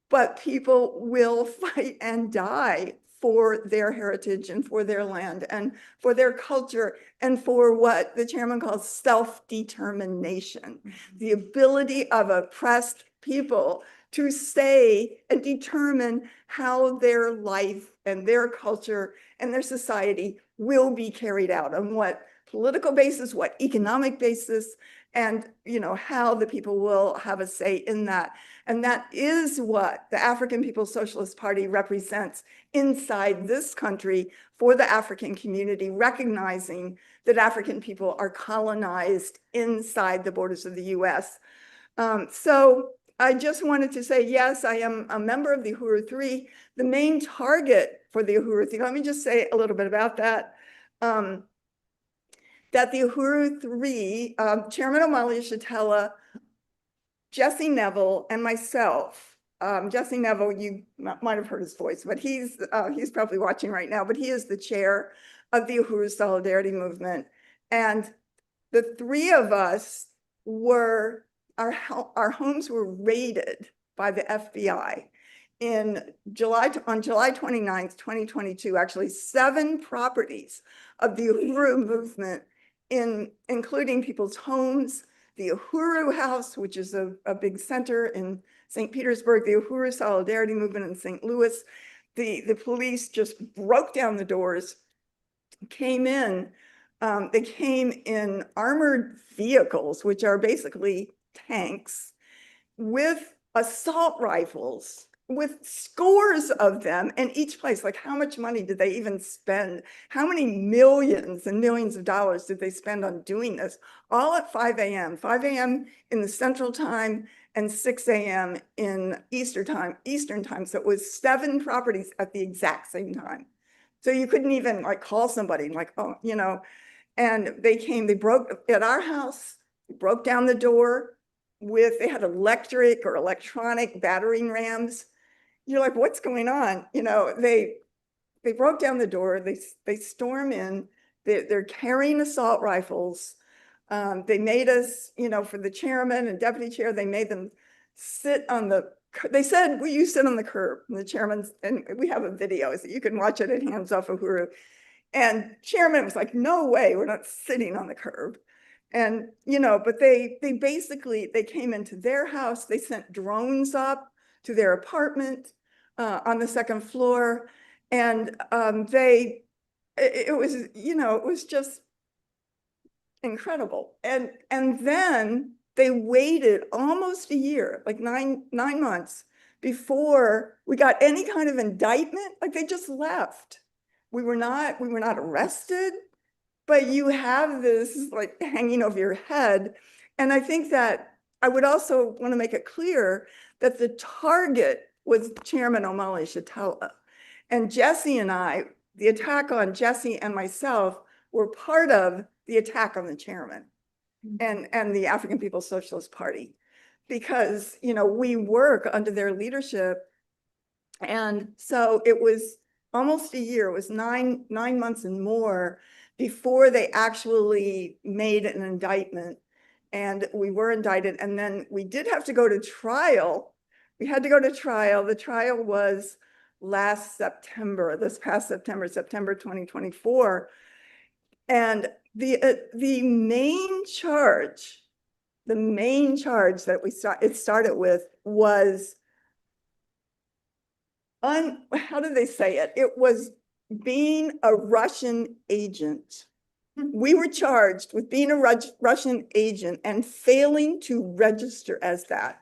but people will fight and die for their heritage and for their land and for their culture and for what the chairman calls self-determination, the ability of oppressed people to say and determine how their life and their culture and their society will be carried out, on what political basis, what economic basis, and how the people will have a say in that. And that is what the African People's Socialist Party represents inside this country for the African community, recognizing that African people are colonized inside the borders of the US. So I just wanted to say, yes, I am a member of the Uhuru 3. The main target for the Uhuru 3, let me just say a little bit about that. That the Uhuru 3, Chairman Omali Yeshitela, Jesse Neville, and myself, Jesse Neville, you might have heard his voice, but he's probably watching right now, but he is the chair of the Uhuru Solidarity Movement. And the three of us our homes were raided by the FBI on July 29th, 2022, actually 7 properties of the Uhuru movement, including people's homes, the Uhuru House, which is a big center in St. Petersburg, the Uhuru Solidarity Movement in St. Louis. The police just broke down the doors, came in. They came in armored vehicles, which are basically tanks, with assault rifles, with scores of them in each place. Like, how much money did they even spend? How many millions and millions of dollars did they spend on doing this? All at 5 a.m. 5 a.m. in the Central Time and 6 a.m. in Eastern Time. So it was 7 properties at the exact same time. So you couldn't even call somebody and they broke at our house, broke down the door they had electric or electronic battering rams. You're like, what's going on? They broke down the door, they storm in, they're carrying assault rifles. They made us, for the chairman and deputy chair, they made them sit on they said, will you sit on the curb? And the chairman's, and we have a video, so you can watch it at Hands Off Uhuru. And chairman was like, no way, we're not sitting on the curb. And, but they basically came into their house, they sent drones up to their apartment on the 2nd floor. And it was just incredible. And then they waited almost a year, like nine months, before we got any kind of indictment. Like, they just left. We were not arrested. But you have this hanging over your head. And I think that I would also want to make it clear that the target was Chairman Omali Yeshitela. And Jesse and I, the attack on Jesse and myself, were part of the attack on the chairman and the African People's Socialist Party. Because, we work under their leadership. And so it was almost a year, it was nine months and more before they actually made an indictment. and we were indicted, and then we did have to go to trial. We had to go to trial. The trial was last September, this past September, September 2024. And the main charge that it started with was how did they say it? It was being a Russian agent. We were charged with being a Russian agent and failing to register as that,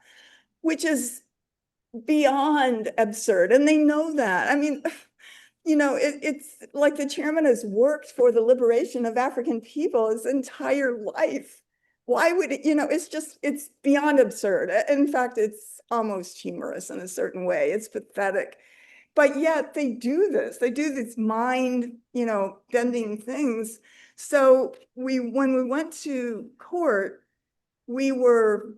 which is beyond absurd. And they know that. I mean, you know, it's like the chairman has worked for the liberation of African people his entire life. Why would it, you know, it's beyond absurd. In fact, it's almost humorous in a certain way. It's pathetic. But yet they do this. They do these mind, you know, bending things. So when we went to court, we were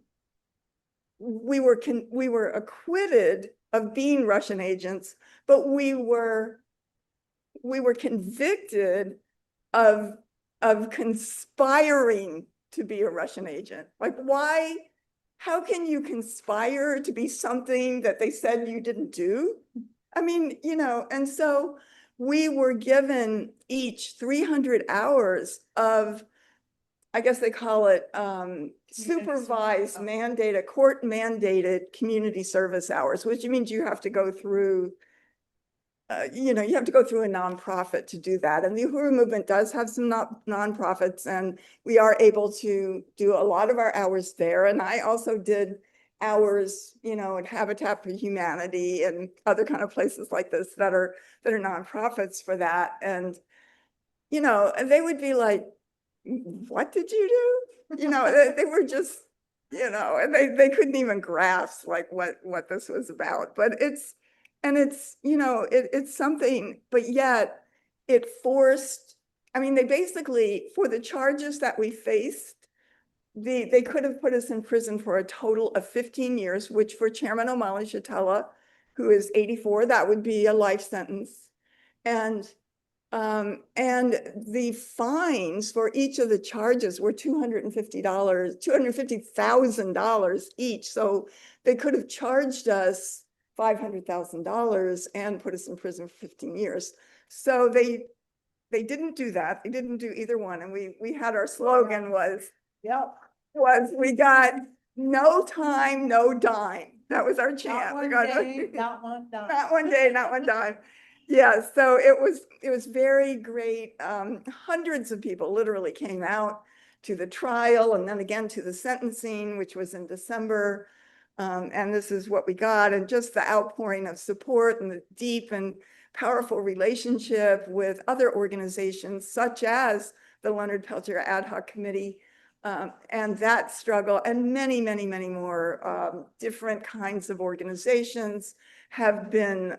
acquitted of being Russian agents, but we were convicted of conspiring to be a Russian agent. Like, why? How can you conspire to be something that they said you didn't do? I mean, you know, and so we were given each 300 hours of, I guess they call it supervised, mandated, court mandated community service hours, which means you have to go through, you know, you have to go through a nonprofit to do that. And the Uhuru movement does have some nonprofits, and we are able to do a lot of our hours there. And I also did hours, you know, at Habitat for Humanity and other kind of places like this that are nonprofits for that. And, you know, they would be like, what did you do? You know, they were just, you know, and they couldn't even grasp like what this was about. But it's, you know, it's something, but yet it forced, I mean, they basically, for the charges that we faced, they could have put us in prison for a total of 15 years, which for Chairman Omali Yeshitela, who is 84, that would be a life sentence. And the fines for each of the charges were $250,000 each. So they could have charged us $500,000 and put us in prison for 15 years. So they didn't do that. They didn't do either one. And we had our slogan was we got no time, no dime. That was our chant. Not one day, not one dime. Not one day, not one dime. Yeah, so it was very great. Hundreds of people literally came out to the trial and then again to the sentencing, which was in December. And this is what we got, and just the outpouring of support and the deep and powerful relationship with other organizations such as the Leonard Peltier Ad Hoc Committee, and that struggle, and many, many, many more different kinds of organizations have been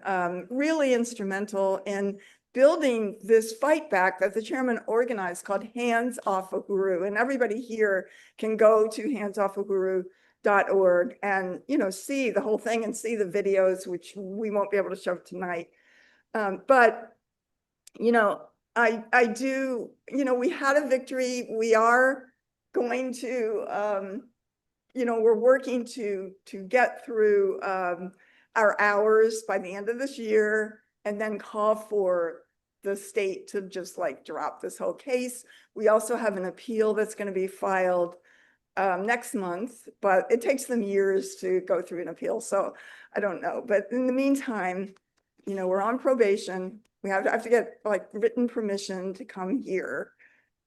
really instrumental in building this fight back that the chairman organized called Hands Off Uhuru. And everybody here can go to handsoffuhuru.org and, you know, see the whole thing and see the videos, which we won't be able to show tonight. But, you know, I do, you know, we had a victory. We are going to, you know, we're working to get through our hours by the end of this year, and then call for the state to just like drop this whole case. We also have an appeal that's going to be filed next month, but it takes them years to go through an appeal. So I don't know. But in the meantime, you know, we're on probation. We have to get like written permission to come here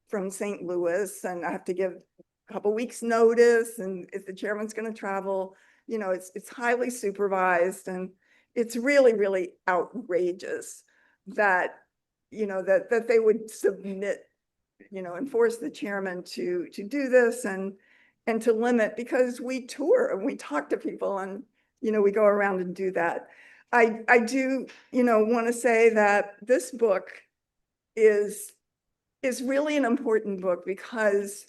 from St. Louis, and I have to give a couple weeks notice. And if the chairman's going to travel, you know, it's highly supervised, and it's really, really outrageous that, you know, that they would submit, you know, and force the chairman to do this and to limit, because we tour and we talk to people and, you know, we go around and do that. I do, you know, want to say that this book is really an important book, because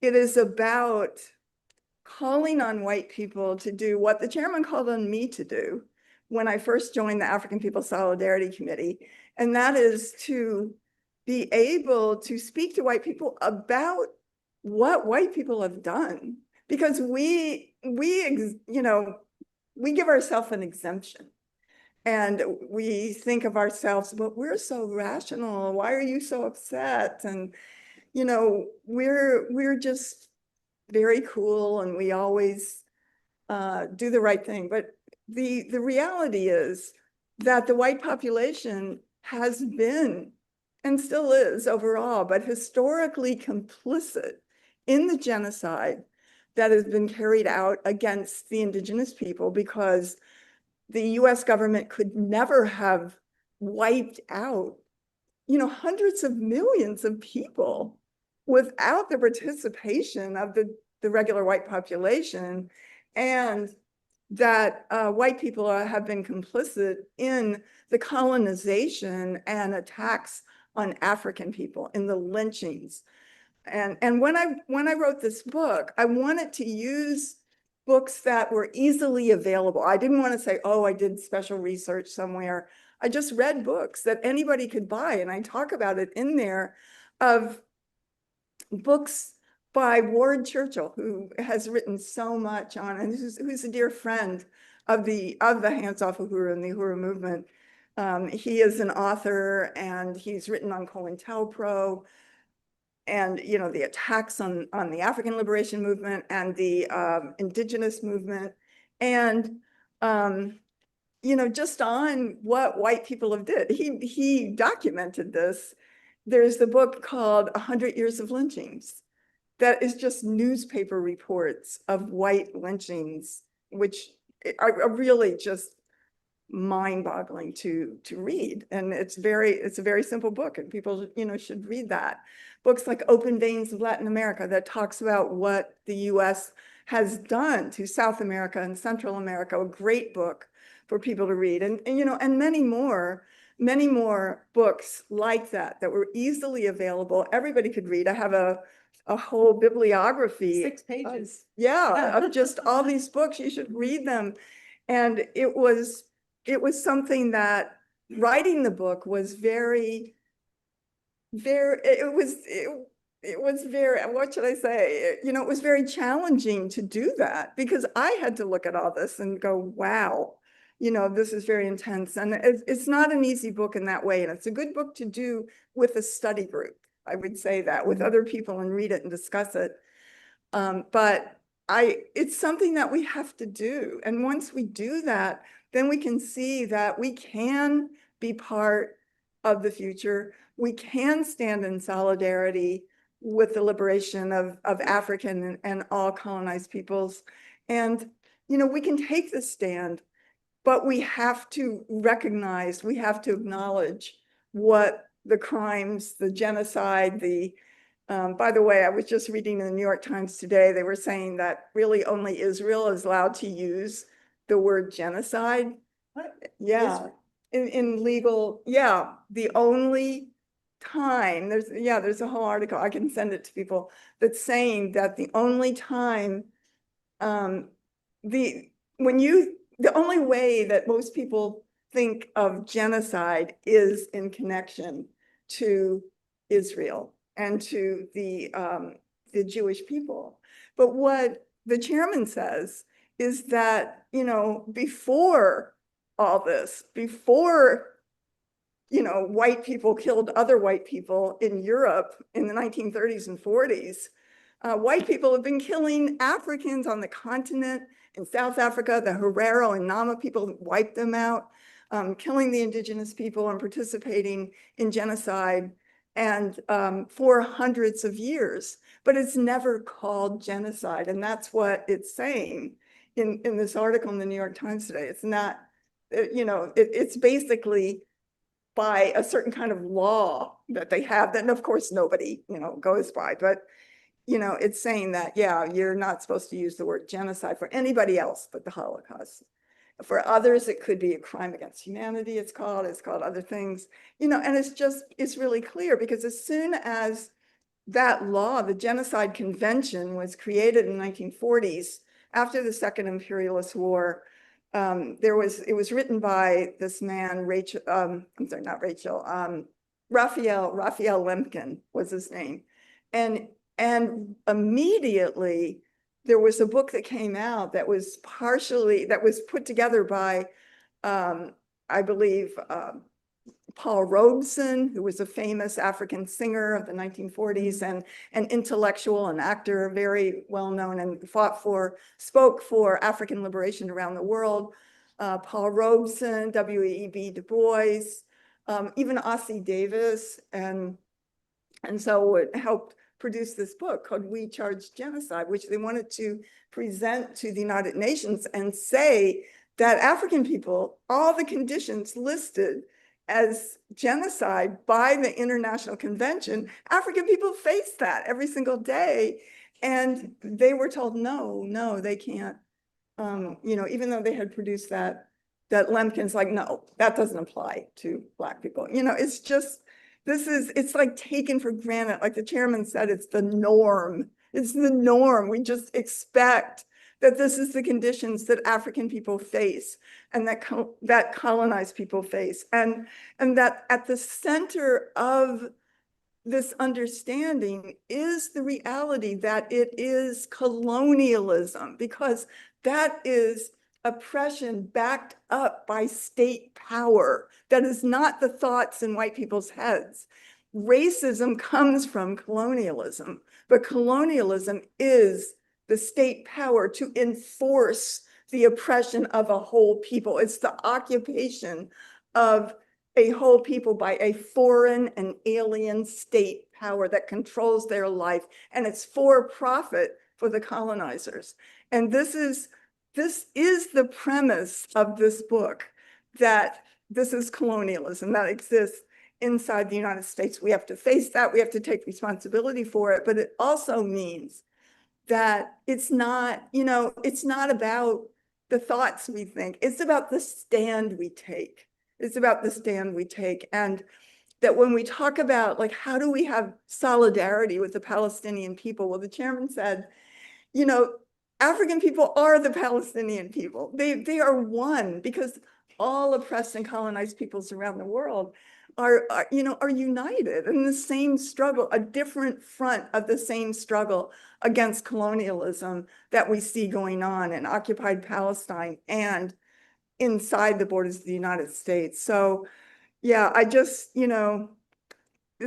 it is about calling on white people to do what the chairman called on me to do when I first joined the African People Solidarity Committee. And that is to be able to speak to white people about what white people have done, because we give ourselves an exemption. And we think of ourselves, but we're so rational. Why are you so upset? And, we're just very cool, and we always do the right thing. But the reality is that the white population has been, and still is overall, but historically complicit in the genocide that has been carried out against the indigenous people, because the US government could never have wiped out, hundreds of millions of people without the participation of the regular white population. And that white people have been complicit in the colonization and attacks on African people, in the lynchings. And when I wrote this book, I wanted to use books that were easily available. I didn't want to say, oh, I did special research somewhere. I just read books that anybody could buy. And I talk about it in there, of books by Ward Churchill, who has written so much on, and who's a dear friend of the Hands Off Uhuru and the Uhuru movement. He is an author, and he's written on COINTELPRO, and the attacks on the African liberation movement and the indigenous movement, and just on what white people have did. He documented this. There's the book called 100 Years of Lynchings, that is just newspaper reports of white lynchings, which are really just mind-boggling to read. And it's a very simple book, and people should read that. Books like Open Veins of Latin America, that talks about what the US has done to South America and Central America, a great book for people to read. And many more books like that were easily available. Everybody could read. I have a whole bibliography. 6 pages. Of just all these books. You should read them. And it was something that writing the book was very, it was very, what should I say? It was very challenging to do that, because I had to look at all this and go, wow, this is very intense. And it's not an easy book in that way. And it's a good book to do with a study group. I would say that, with other people, and read it and discuss it. But it's something that we have to do. And once we do that, then we can see that we can be part of the future. We can stand in solidarity with the liberation of African and all colonized peoples. And, we can take the stand, but we have to recognize, we have to acknowledge what the crimes, the genocide, by the way, I was just reading in the New York Times today, they were saying that really only Israel is allowed to use the word genocide. What? Yeah, in legal, the only time, there's a whole article, I can send it to people, that's saying that the only time, the only way that most people think of genocide is in connection to Israel and to the Jewish people. But what the chairman says is that, before all this, before, white people killed other white people in Europe in the 1930s and 40s, white people have been killing Africans on the continent. In South Africa, the Herero and Nama people wiped them out, killing the indigenous people and participating in genocide, and for hundreds of years. But it's never called genocide. And that's what it's saying in this article in the New York Times today. It's not, it's basically by a certain kind of law that they have, that of course nobody, goes by. But it's saying that, you're not supposed to use the word genocide for anybody else but the Holocaust. For others, it could be a crime against humanity, it's called other things, and it's really clear, because as soon as that law, the Genocide Convention, was created in the 1940s, after the Second Imperialist War, it was written by this man, Raphael Lemkin was his name. And And immediately there was a book that came out that was put together by, I believe, Paul Robeson, who was a famous African singer of the 1940s and an intellectual and actor, very well known, and spoke for African liberation around the world. Paul Robeson, W.E.B. Du Bois, even Ossie Davis, and so it helped produce this book called We Charge Genocide, which they wanted to present to the United Nations and say that African people, all the conditions listed as genocide by the International Convention, African people face that every single day. And they were told, no, they can't. Even though they had produced that Lemkin's like, no, that doesn't apply to Black people. It's just, it's like taken for granted. Like the chairman said, it's the norm. It's the norm. We just expect that this is the conditions that African people face and that colonized people face. And that at the center of this understanding is the reality that it is colonialism, because that is oppression backed up by state power. That is not the thoughts in white people's heads. Racism comes from colonialism, but colonialism is the state power to enforce the oppression of a whole people. It's the occupation of a whole people by a foreign and alien state power that controls their life, and it's for profit for the colonizers. And this is the premise of this book, that this is colonialism that exists inside the United States. We have to face that. We have to take responsibility for it. But it also means that it's not about the thoughts we think. It's about the stand we take. It's about the stand we take. And that when we talk about, like, how do we have solidarity with the Palestinian people? Well, the chairman said, African people are the Palestinian people. They are one, because all oppressed and colonized peoples around the world are united in the same struggle, a different front of the same struggle against colonialism that we see going on in occupied Palestine and inside the borders of the United States. So yeah, this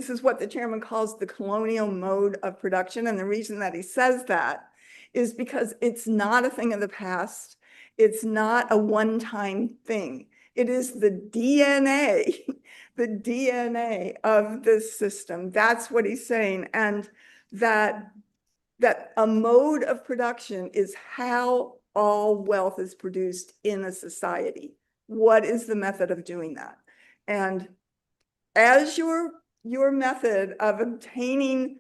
is what the chairman calls the colonial mode of production. And the reason that he says that is because it's not a thing of the past. It's not a one-time thing. It is the DNA, the DNA of this system. That's what he's saying. And that a mode of production is how all wealth is produced in a society. What is the method of doing that? And as your method of obtaining,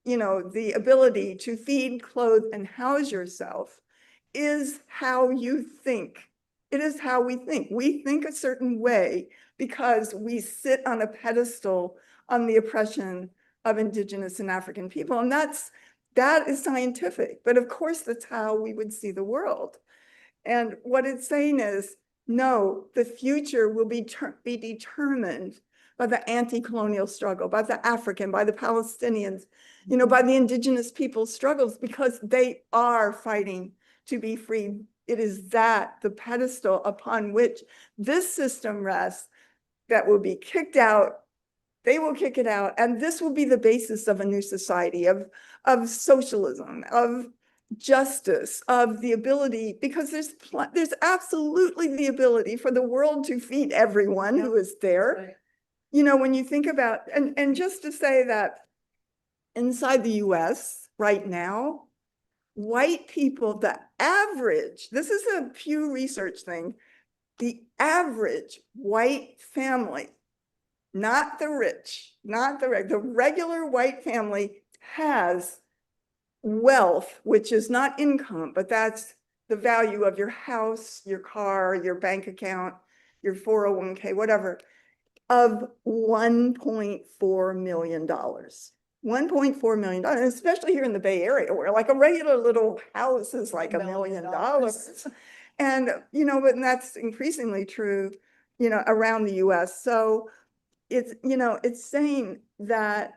the ability to feed, clothe, and house yourself is how you think. It is how we think. We think a certain way because we sit on a pedestal on the oppression of Indigenous and African people. And that is scientific, but of course that's how we would see the world. And what it's saying is, no, the future will be determined by the anti-colonial struggle, by the African, by the Palestinians, by the Indigenous people's struggles, because they are fighting to be free. It is the pedestal upon which this system rests, that will be kicked out. They will kick it out. And this will be the basis of a new society, of socialism, of justice, of the ability, because there's absolutely the ability for the world to feed everyone who is there. Right. When you think about, and just to say that inside the US right now, white people, the average, this is a Pew Research thing, the average white family, not the rich, the regular white family has wealth, which is not income, but that's the value of your house, your car, your bank account, your 401k, whatever, of $1.4 million. $1.4 million, especially here in the Bay Area, where like a regular little house is like $1 million. And, but that's increasingly true, around the US. So it's saying that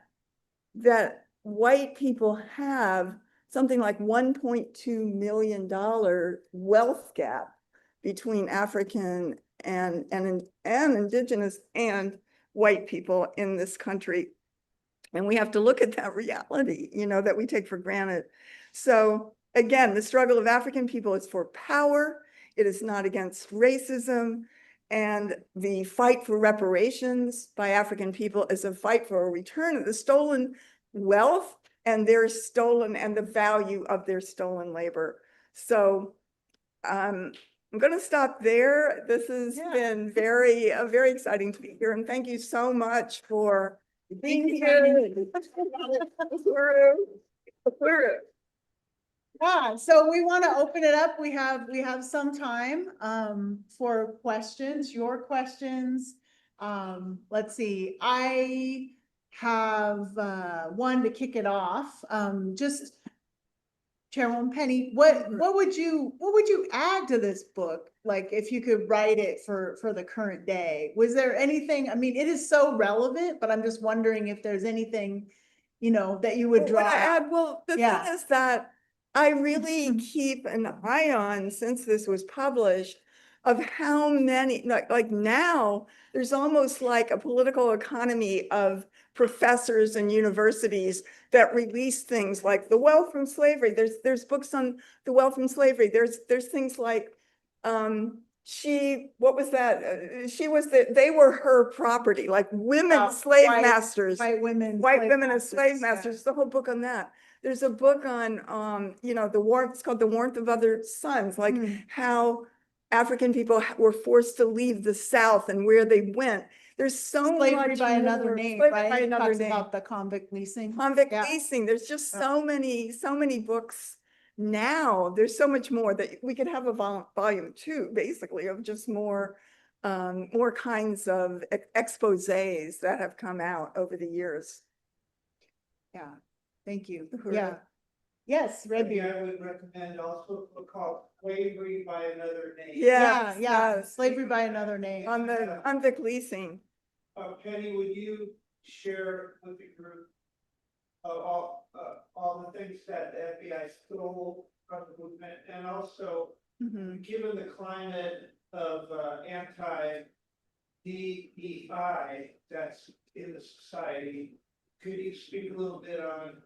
white people have something like $1.2 million wealth gap between African and indigenous and white people in this country. And we have to look at that reality, you know, that we take for granted. So again, the struggle of African people is for power. It is not against racism. And the fight for reparations by African people is a fight for a return of the stolen wealth and the value of their stolen labor. So I'm going to stop there. This has been very exciting to be here. And thank you so much for being here. Yeah, so we want to open it up. We have some time for questions, your questions. Let's see, I have one to kick it off. Just Chairwoman Penny, what would you add to this book? Like if you could write it for the current day, was there anything, I mean, it is so relevant, but I'm just wondering if there's anything, you know, that you would Well, draw what I out. add, well, the Yeah. thing is that I really keep an eye on, since this was published, of how many, like now, there's almost like a political economy of professors and universities that release things like the wealth from slavery. There's books on the wealth from slavery. There's things like, what was that? They were her property, like women slave masters. White women. White women as slave masters, the whole book on that. There's a book on, you know, it's called The Warmth of Other Suns, like how African people were forced to leave the South and where they went. There's so Slavery much by another more. name, Slavery right? by another Talks name. about the convict leasing. Convict Yeah. leasing. There's just so many books now. There's so much more that we could have a volume 2, basically, of just more kinds of exposés that have come out over the years. Yeah, thank you. Uhuru. Yeah. Yes, Rebbe. I would recommend also a book called Slavery by Another Name. Yeah, Yes, yeah, yes. slavery by another name. On the convict leasing. Penny, would you share with the group all the things that the FBI stole from the movement, and also Mhm. given the climate of anti-DEI that's in the society, could you speak a little bit on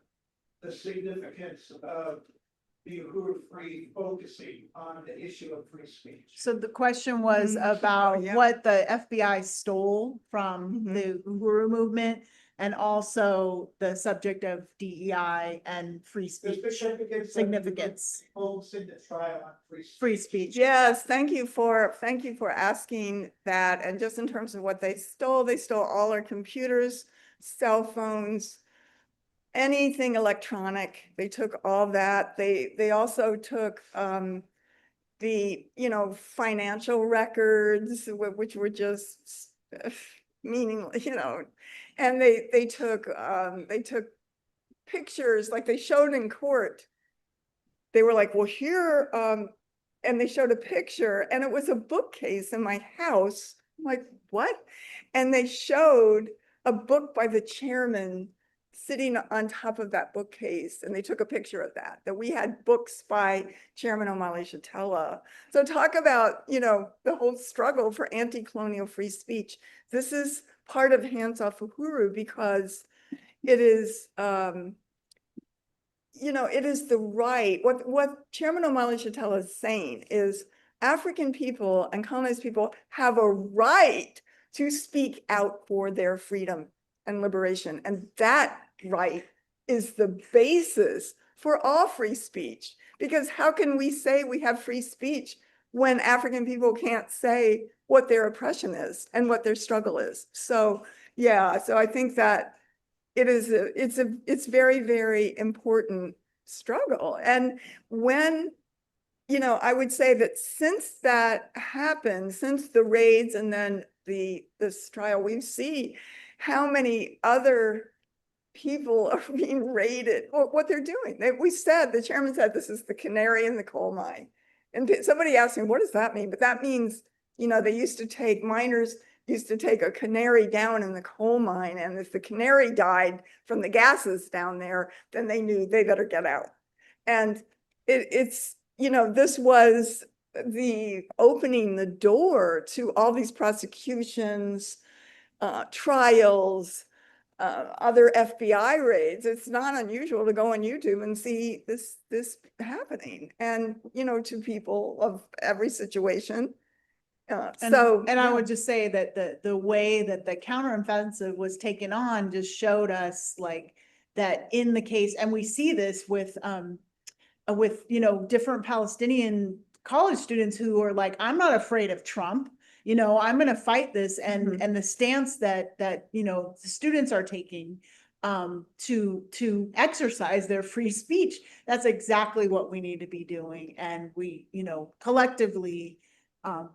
the significance of the Uhuru Free focusing on the issue of free speech? So the question was about yeah. what the FBI stole from Mhm. the Uhuru movement and also the subject of DEI and free The speech, significance folks in the trial on free speech. free speech. Yes, thank you for asking that. And just in terms of what they stole all our computers, cell phones, anything electronic. They took all that. They also took the, you know, financial records, which were just meaningless, you know, and they took pictures, like they showed in court. They were like, well, here, and they showed a picture, and it was a bookcase in my house. I'm like, what? And they showed a book by the chairman sitting on top of that bookcase, and they took a picture of that we had books by Chairman Omali Yeshitela. So talk about, you know, the whole struggle for anti-colonial free speech. This is part of Hands Off Uhuru, because it is, you know, it is the right, what Chairman Omali Yeshitela is saying is African people and colonized people have a right to speak out for their freedom and liberation. And that right is the basis for all free speech. Because how can we say we have free speech when African people can't say what their oppression is and what their struggle is? So yeah, so I think that it's very, very important struggle. And when, you know, I would say that since that happened, since the raids and then this trial, we see how many other people are being raided, what they're doing. The chairman said, this is the canary in the coal mine. And somebody asked me, what does that mean? But that means, you know, they used to take miners used to take a canary down in the coal mine, and if the canary died from the gases down there, then they knew they better get out. And it's, you know, this was the opening the door to all these prosecutions, trials, other FBI raids. It's not unusual to go on YouTube and see this happening, and, you know, to people of every situation. And So, I yeah. would just say that the way that the counteroffensive was taken on just showed us like that in the case, and we see this with, you know, different Palestinian college students who are like, I'm not afraid of Trump. You know, I'm going to fight this, Mhm. and the stance that you know the students are taking to exercise their free speech. That's exactly what we need to be doing, and we, you know, collectively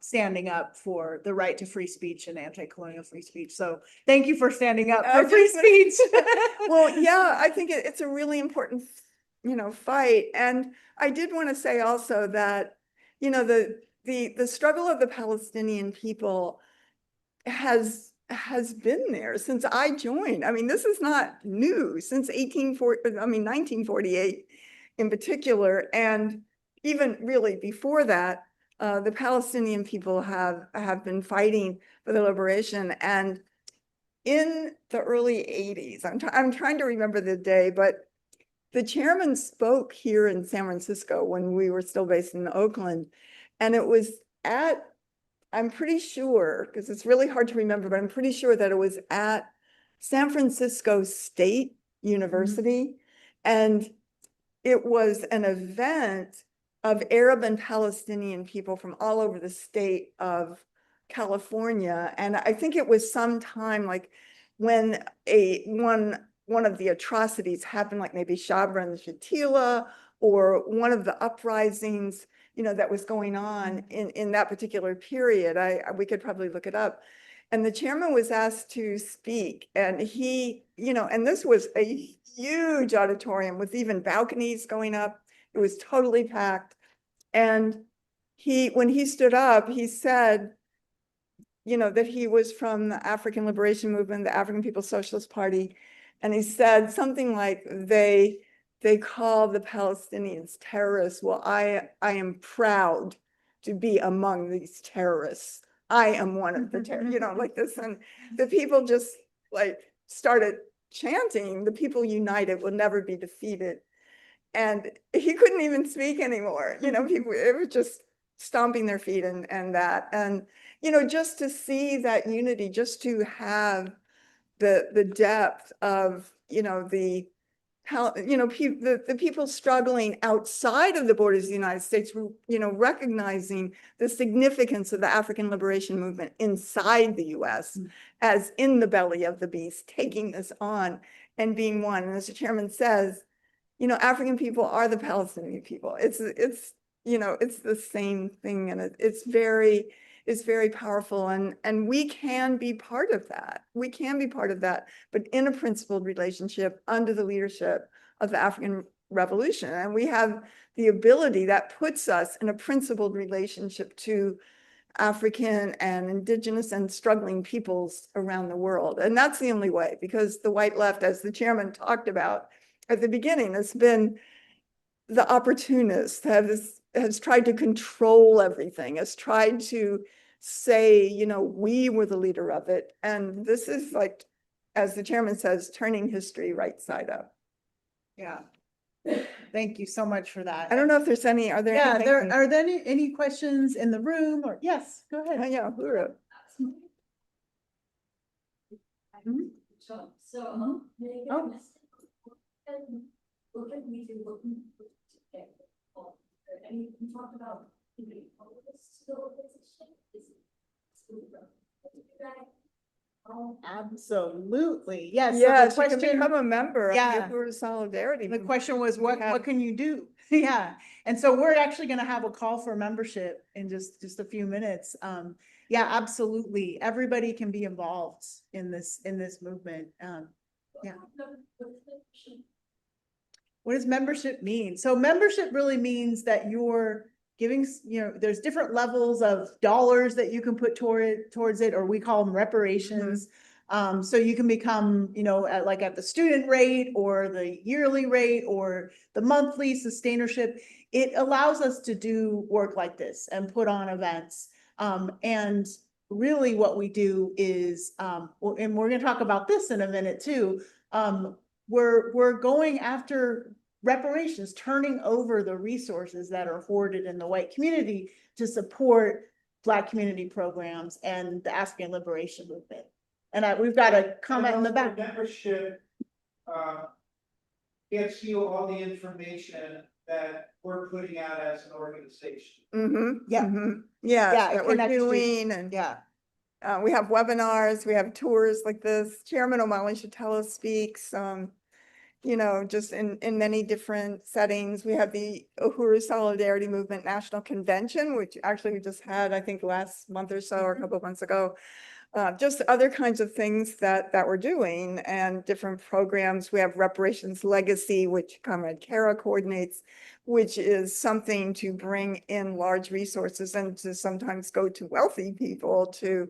standing up for the right to free speech and anti-colonial free speech. So thank you for standing up I for free just- speech. Well, yeah, I think it's a really important, you know, fight. And I did want to say also that, you know, the struggle of the Palestinian people has been there since I joined. I mean, this is not new, since 1948 in particular. And even really before that, the Palestinian people have been fighting for their liberation. And in the early 80s, I'm trying to remember the day, but the chairman spoke here in San Francisco when we were still based in Oakland. And it was at, I'm pretty sure, because it's really hard to remember, but I'm pretty sure that it was at San Francisco State University. And it was an event of Arab and Palestinian people from all over the state of California. And I think it was sometime like when one of the atrocities happened, like maybe Sabah and Yeshitela, or one of the uprisings, you know, that was going on in that particular period. We could probably look it up. And the chairman was asked to speak, and he, you know, and this was a huge auditorium with even balconies going up. It was totally packed. And when he stood up, he said, you know, that he was from the African Liberation Movement, the African People's Socialist Party. And he said something like, they call the Palestinians terrorists. Well, I am proud to be among these terrorists. I am one of the terrorists, you know, like this. And the people just like started chanting, the people united will never be defeated. And he couldn't even speak anymore. You know, people, it was just stomping their feet and that. And, you know, just to see that unity, just to have the depth of, you know, the people struggling outside of the borders of the United States, you know, recognizing the significance of the African Liberation Movement inside the US as in the belly of the beast, taking this on and being one. And as the chairman says, you know, African people are the Palestinian people. It's you know, it's the same thing, and it's very powerful, and we can be part of that. We can be part of that, but in a principled relationship under the leadership of the African Revolution. And we have the ability that puts us in a principled relationship to African and indigenous and struggling peoples around the world. And that's the only way, because the white left, as the chairman talked about at the beginning, has been the opportunist, has tried to control everything, has tried to say, you know, we were the leader of it. And this is like, as the chairman says, turning history right side up. Yeah. Thank you so much for that. I don't know if there's any, are there? Yeah, anything- are there any questions in the room, or yes, go Oh, ahead. yeah, Uhuru. So, Oh. what can we do? What can we do to get involved? I mean, we talked about being opposed to the organization. Is it Absolutely, yes. So Yes, the you can question, become a member of Yeah. the Uhuru Solidarity the Movement. question was, We what have- can you do? Yeah, and so we're actually gonna have a call for membership in just a few minutes. Yeah, absolutely. Everybody can be involved in this movement. Yeah. What does membership mean? So membership really means that you're giving, there's different levels of dollars that you can put towards it, or we call them reparations. So you can become, at the student rate or the yearly rate or the monthly sustainer-ship. It allows us to do work like this and put on events. And really what we do is, and we're gonna talk about this in a minute too. We're going after reparations, turning over the resources that are hoarded in the white community to support Black community programs and the African liberation movement. And we've got a comment in the back. Membership, gets you all the information that we're putting out as an organization. Yeah. Yes, Yeah, it that we're connects you. doing, and Yeah, we have webinars, we have tours like this. Chairman Omali Yeshitela speaks, just in many different settings. We have the Uhuru Solidarity Movement National Convention, which actually we just had, I think, last month or so, or a couple of months ago. Just other kinds of things that we're doing, and different programs. We have Reparations Legacy, which Comrade Kara coordinates, which is something to bring in large resources and to sometimes go to wealthy people to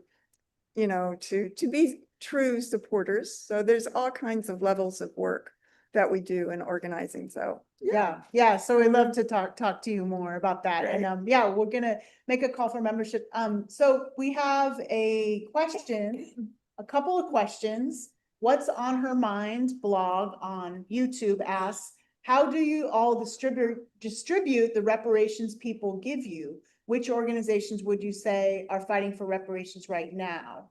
be true supporters. So there's all kinds of levels of work that we do in organizing. So yeah. So we'd love to talk to you more about that. Great. And yeah, we're gonna make a call for membership. So we have a couple of questions. What's on Her Mind blog on YouTube asks, how do you all distribute the reparations people give you? Which organizations would you say are fighting for reparations right now?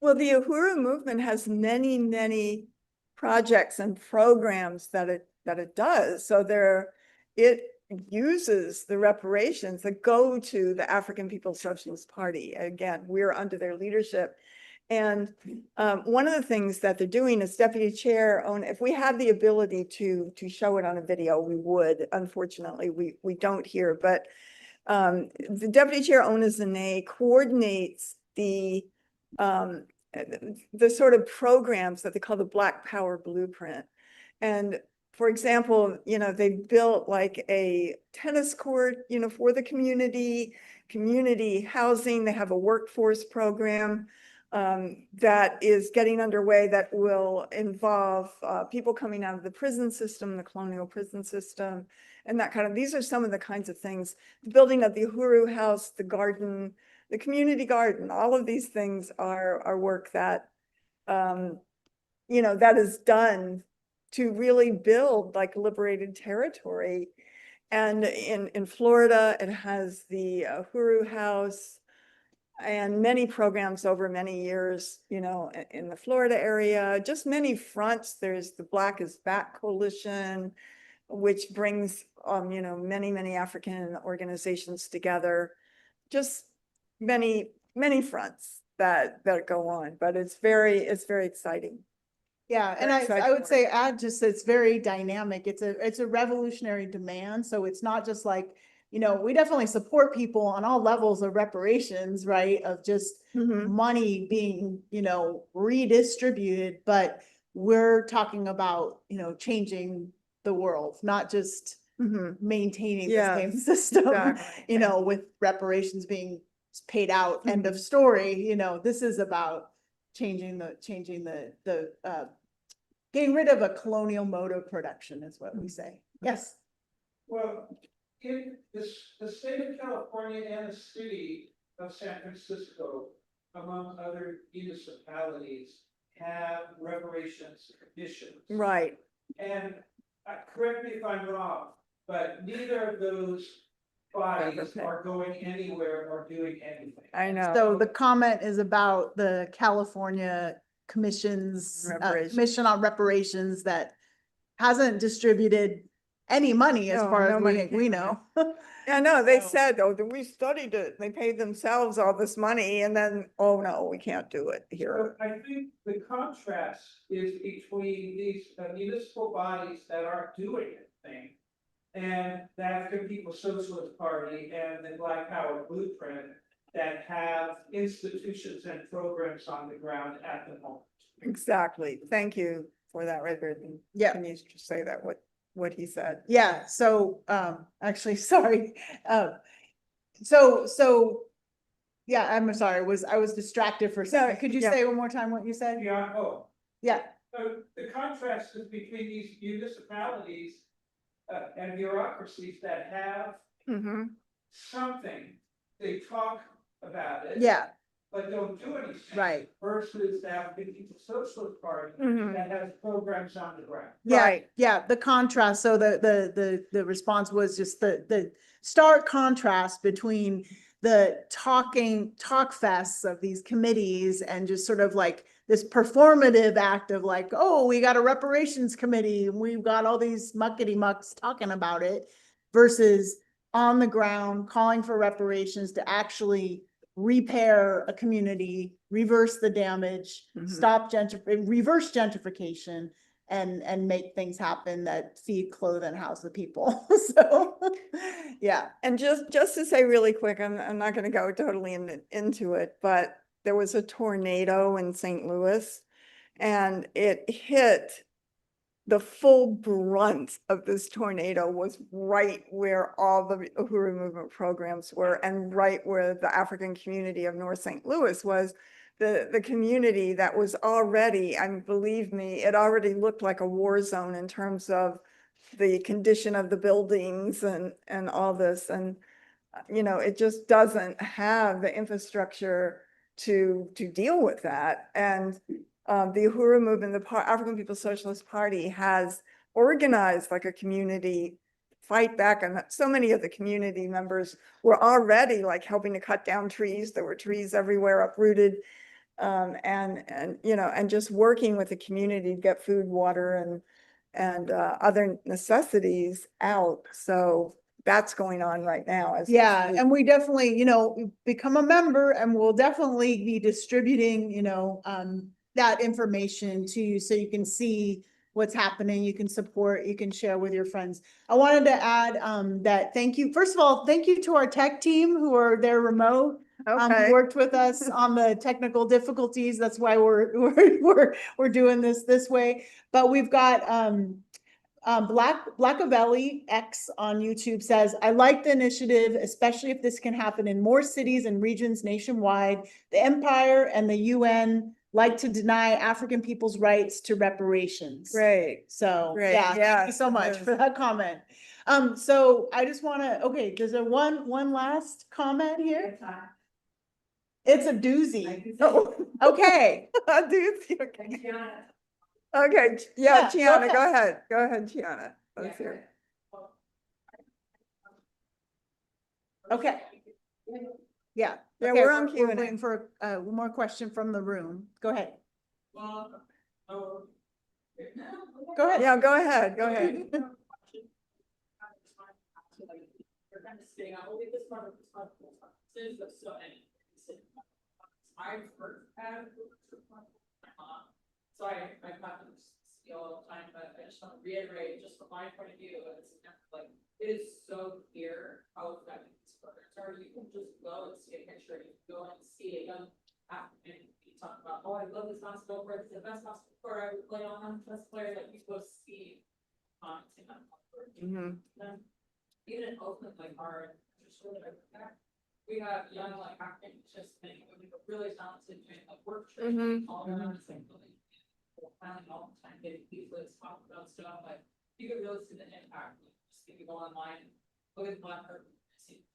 well, the Uhuru movement has many, many projects and programs that it does. So it uses the reparations that go to the African People's Socialist Party. Again, we're under their leadership. And one of the things that they're doing is Deputy Chair if we had the ability to show it on a video, we would. Unfortunately, we don't here, but the Deputy Chair Ona Zane coordinates the sort of programs that they call the Black Power Blueprint. And for example, they built like a tennis court, for the community housing. They have a workforce program that is getting underway that will involve people coming out of the prison system, the colonial prison system, and that kind of, these are some of the kinds of things. The building of the Uhuru House, the garden, the community garden, all of these things are work that, that is done to really build like liberated territory. And in Florida, it has the Uhuru House and many programs over many years, in the Florida area, just many fronts. There's the Black is Back Coalition, which brings, many, many African organizations together. Just many, many fronts that go on, but it's very exciting. Yeah, and I would say it's very dynamic. It's a revolutionary demand. So it's not just like, we definitely support people on all levels of reparations, right? Of just money being, redistributed, but we're talking about, changing the world, not just maintaining the same system, Exactly. with reparations being paid out, end of story. This is about changing the getting rid of a colonial mode of production is what we say. Yes. Well, in the state of California and the city of San Francisco, among other municipalities, have reparations commissions. Right. And correct me if I'm wrong, but neither of those bodies are going anywhere or doing anything. I know. So the comment is about the California Commission's Commission on Reparations that hasn't distributed any money as far as we know. Yeah, no, they So- said, we studied it. They paid themselves all this money and then, oh no, we can't do it here. So I think the contrast is between these municipal bodies that aren't doing anything and the African People's Socialist Party and the Black Power Blueprint that have institutions and programs on the ground at the moment. Exactly. Thank you for that, Redbird. Yeah. Can you just say that? what he said. Yeah, so, actually, sorry. So, yeah, I'm sorry, I was distracted for a second. Could you yeah. say one more time what you said? Yeah, oh, Yeah, so the contrast is between these municipalities and bureaucracies that have Mm-hmm. something, they talk about it. yeah, But don't do anything. right. Versus the African People's Socialist Party Mhm. that has programs on the ground. Yeah, Right. yeah, the contrast, so the response was just the stark contrast between the talk fests of these committees and just sort of like this performative act of like, oh, we got a reparations committee and we've got all these muckety mucks talking about it versus on the ground calling for reparations to actually repair a community, reverse the damage, Mhm. reverse gentrification and make things happen that feed, clothe, and house the people. So, yeah. And just to say really quick, I'm not gonna go totally into it, but there was a tornado in St. Louis and it hit, the full brunt of this tornado was right where all the Uhuru movement programs were and right where the African community of North St. Louis was. The community that was already, I mean, believe me, it already looked like a war zone in terms of the condition of the buildings and all this. And, you know, it just doesn't have the infrastructure to deal with that. And the Uhuru movement, the African People's Socialist Party has organized like a community fight back. And so many of the community members were already like helping to cut down trees. There were trees everywhere uprooted. And you know, and just working with the community to get food, water, and other necessities out. So that's going on right now. As we Yeah, speak. and we definitely, become a member and we'll definitely be distributing, that information to you so you can see what's happening, you can support, you can share with your friends. I wanted to add that thank you. First of all, thank you to our tech team who are there remote. Okay. Worked with us on the technical difficulties. That's why we're doing this way. But we've got Blackavelli X on YouTube says, I like the initiative, especially if this can happen in more cities and regions nationwide. The empire and the UN like to deny African people's rights to reparations. Great. So, Great. yeah, thank you Yes, so much yes. for that comment. So I just want to, okay, there's a one last comment here. It's a doozy. Oh, Okay. doozy. Okay. Okay. Yeah, Yeah, Tiana, go ahead. Go ahead, Tiana. Let's hear it. Okay. Yeah. Yeah, Okay, we're on we're Q&A. waiting for one more question from the room. Go ahead. Go ahead. Yeah, go ahead. Go ahead. I've heard so I've got this skill all the time, but I just want to reiterate, just from my point of view, it's like, it is so clear how effective these programs are. You can just go and see a picture, you can go and see a young African, you talk about, oh, I love this basketball player, it's the best basketball player I would play on, I'm the best player, like you go see comments in that. Mhm. Even in Oakland, like our, just really like that. We have young, like African participants, we were really talented doing like work training, all around the same building. Planning all the time, getting leaflets, talk about stuff, like you could really see the impact. Just if you go online, look at the Black Earth, see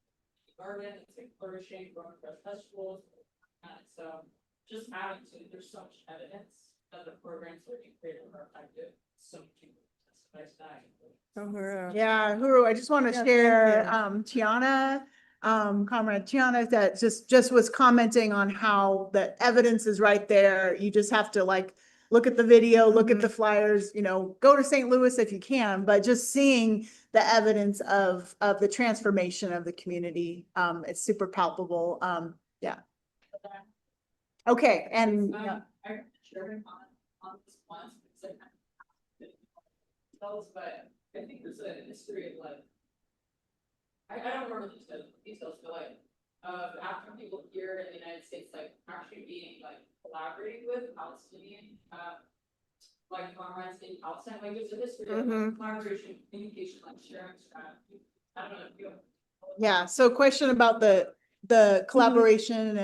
the garden, it's like flourishing, growing fresh vegetables. And so just adding to, there's so much evidence that the programs that we created are effective. So much people testify tonight. Uhuru. Yeah, Huru, I just want to Yeah, share, thank Tiana, Comrade Tiana, that just was commenting on how the evidence is right there. You just have to like, look at the video, look at the flyers, go to St. Louis if you can, but just seeing the evidence of the transformation of the community, it's super palpable. Yeah. Okay, and I shared on this once, because I tells, but I think there's a history of like, I don't remember the details, but like, African people here in the United States, like actually being like collaborating with Palestinian, like Fundraising, Palestine, like there's a history of Mhm. collaboration, communication, like sharing strategy. I don't know if you. Yeah, so question about the collaboration,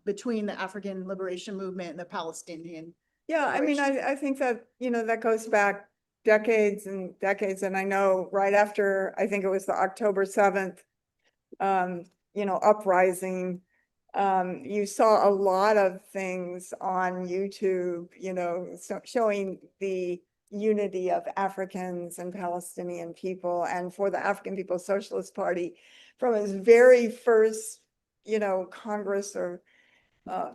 between the African Liberation Movement and the Palestinian. Yeah, I mean, Liberation. I think that, that goes back decades and decades. And I know right after, I think it was the October 7th, uprising, you saw a lot of things on YouTube, showing the unity of Africans and Palestinian people, and for the African People's Socialist Party from its very first, Congress or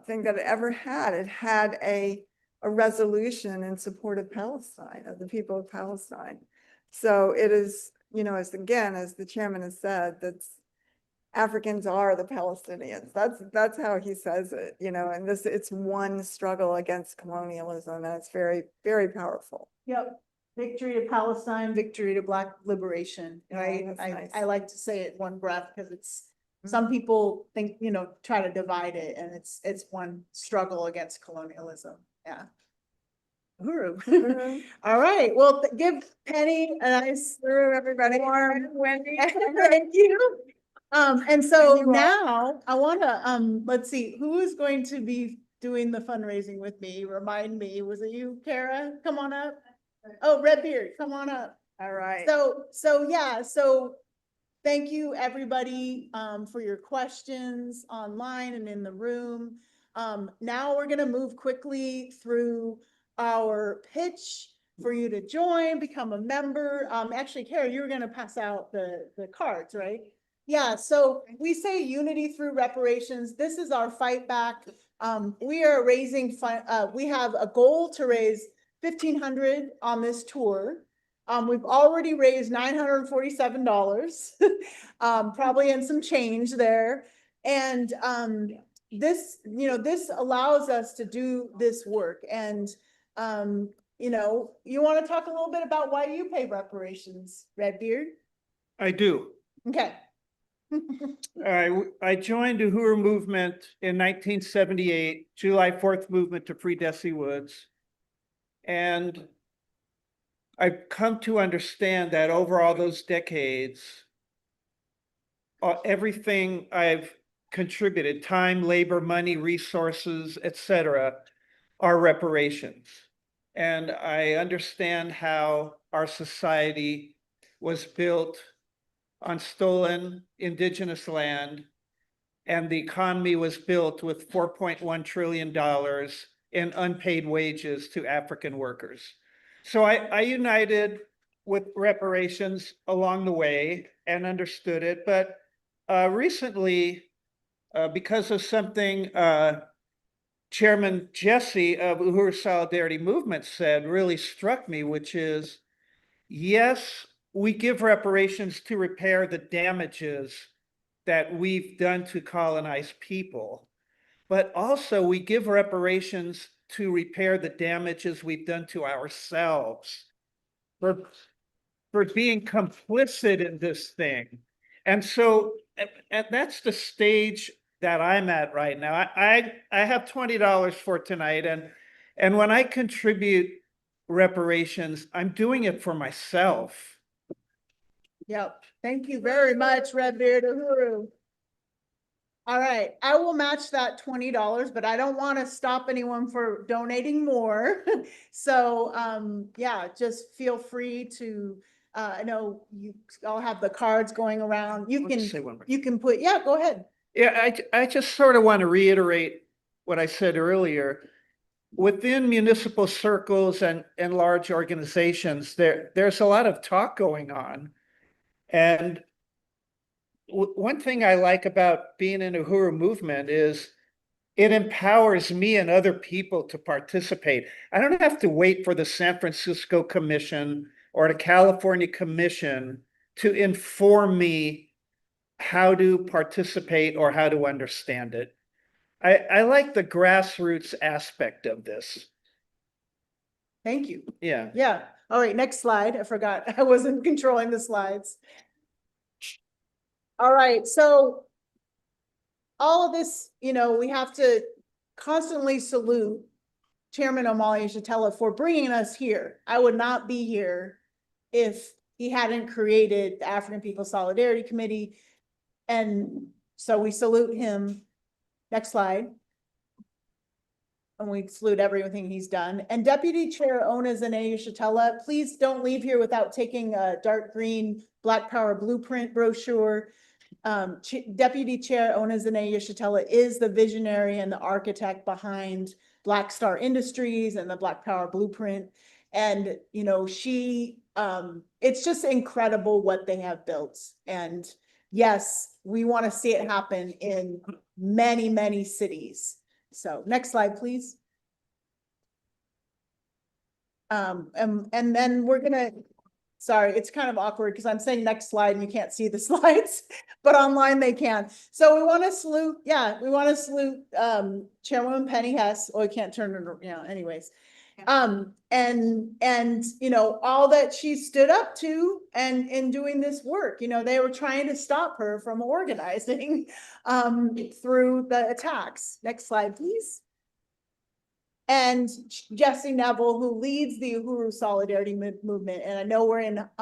thing that it ever had. It had a resolution in support of Palestine, of the people of Palestine. So it is, as the chairman has said, that's Africans are the Palestinians. That's how he says it, and it's one struggle against colonialism, and it's very, very powerful. Yep, victory to Palestine, victory to Black liberation, Yeah, right? that's I nice. like to say it one breath, because it's, some people think, try to divide it, and it's one struggle against colonialism, yeah. Uhuru. Uhuru. All right, well, give Penny a nice Everybody. warm Wendy. thank you. And so Thank you all. now I wanna, let's see, who is going to be doing the fundraising with me? Remind me, was it you, Kara? Come on up. Oh, Redbeard, come on up. All right. So thank you, everybody, for your questions online and in the room. Now we're gonna move quickly through our pitch for you to join, become a member. Actually, Kara, you were gonna pass out the cards, right? Yeah, so we say unity through reparations. This is our fight back. We are raising we have a goal to raise 1,500 on this tour. We've already raised $947, probably in some change there. And this, this allows us to do this work. And you want to talk a little bit about why you pay reparations, Redbeard? I do. Okay. I joined the Uhuru movement in 1978, July 4th movement to free Desi Woods. And I've come to understand that over all those decades, everything I've contributed, time, labor, money, resources, etc., are reparations. And I understand how our society was built on stolen indigenous land, and the economy was built with $4.1 trillion in unpaid wages to African workers. So I united with reparations along the way and understood it, but recently, because of something Chairman Jesse of Uhuru Solidarity Movement said really struck me, which is, yes, we give reparations to repair the damages that we've done to colonized people, but also we give reparations to repair the damages we've done to ourselves for being complicit in this thing. And so, and that's the stage that I'm at right now. I have $20 for tonight, and when I contribute reparations, I'm doing it for myself. Yep. Thank you very much, Redbeard Uhuru. All right, I will match that $20, but I don't want to stop anyone for donating more. So, yeah, just feel free to, I know you all have the cards going around. You Let's say can, one more. you can put, yeah, go ahead. Yeah, I just sort of want to reiterate what I said earlier. Within municipal circles and large organizations, there's a lot of talk going on. And one thing I like about being in the Uhuru movement is it empowers me and other people to participate. I don't have to wait for the San Francisco Commission or the California Commission to inform me how to participate or how to understand it. I like the grassroots aspect of this. Thank you. Yeah. Yeah. All right, next slide. I forgot. I wasn't controlling the slides. All right, so all of this, we have to constantly salute Chairman Omali Yeshitela for bringing us here. I would not be here if he hadn't created the African People Solidarity Committee. And so we salute him. Next slide. And we salute everything he's done. And Deputy Chair Ona Zane Yeshitela, please don't leave here without taking a dark green Black Power Blueprint brochure. Deputy Chair Ona Zane Yeshitela is the visionary and the architect behind Black Star Industries and the Black Power Blueprint. And, you know, it's just incredible what they have built. And yes, we want to see it happen in many, many cities. So next slide, please. And then we're gonna, sorry, it's kind of awkward because I'm saying next slide and you can't see the slides, but online they can. So we want to salute, Chairwoman Penny Hess. Oh, I can't turn it, anyways. And you know, all that she stood up to and in doing this work, you know, they were trying to stop her from organizing through the attacks. Next slide, please. And Jesse Neville, who leads the Uhuru Solidarity Movement. And I know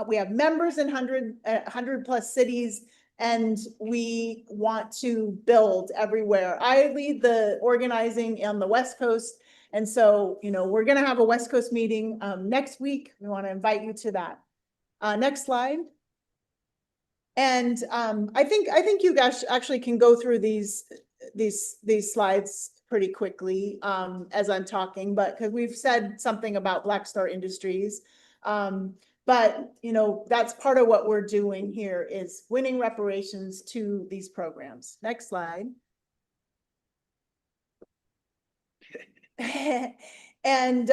we have members in 100 plus cities, and we want to build everywhere. I lead the organizing on the West Coast. And so, you know, we're going to have a West Coast meeting next week. We want to invite you to that. Next slide. And I think you guys actually can go through these slides pretty quickly as I'm talking, but because we've said something about Black Star Industries. But, you know, that's part of what we're doing here is winning reparations to these programs. Next slide. And,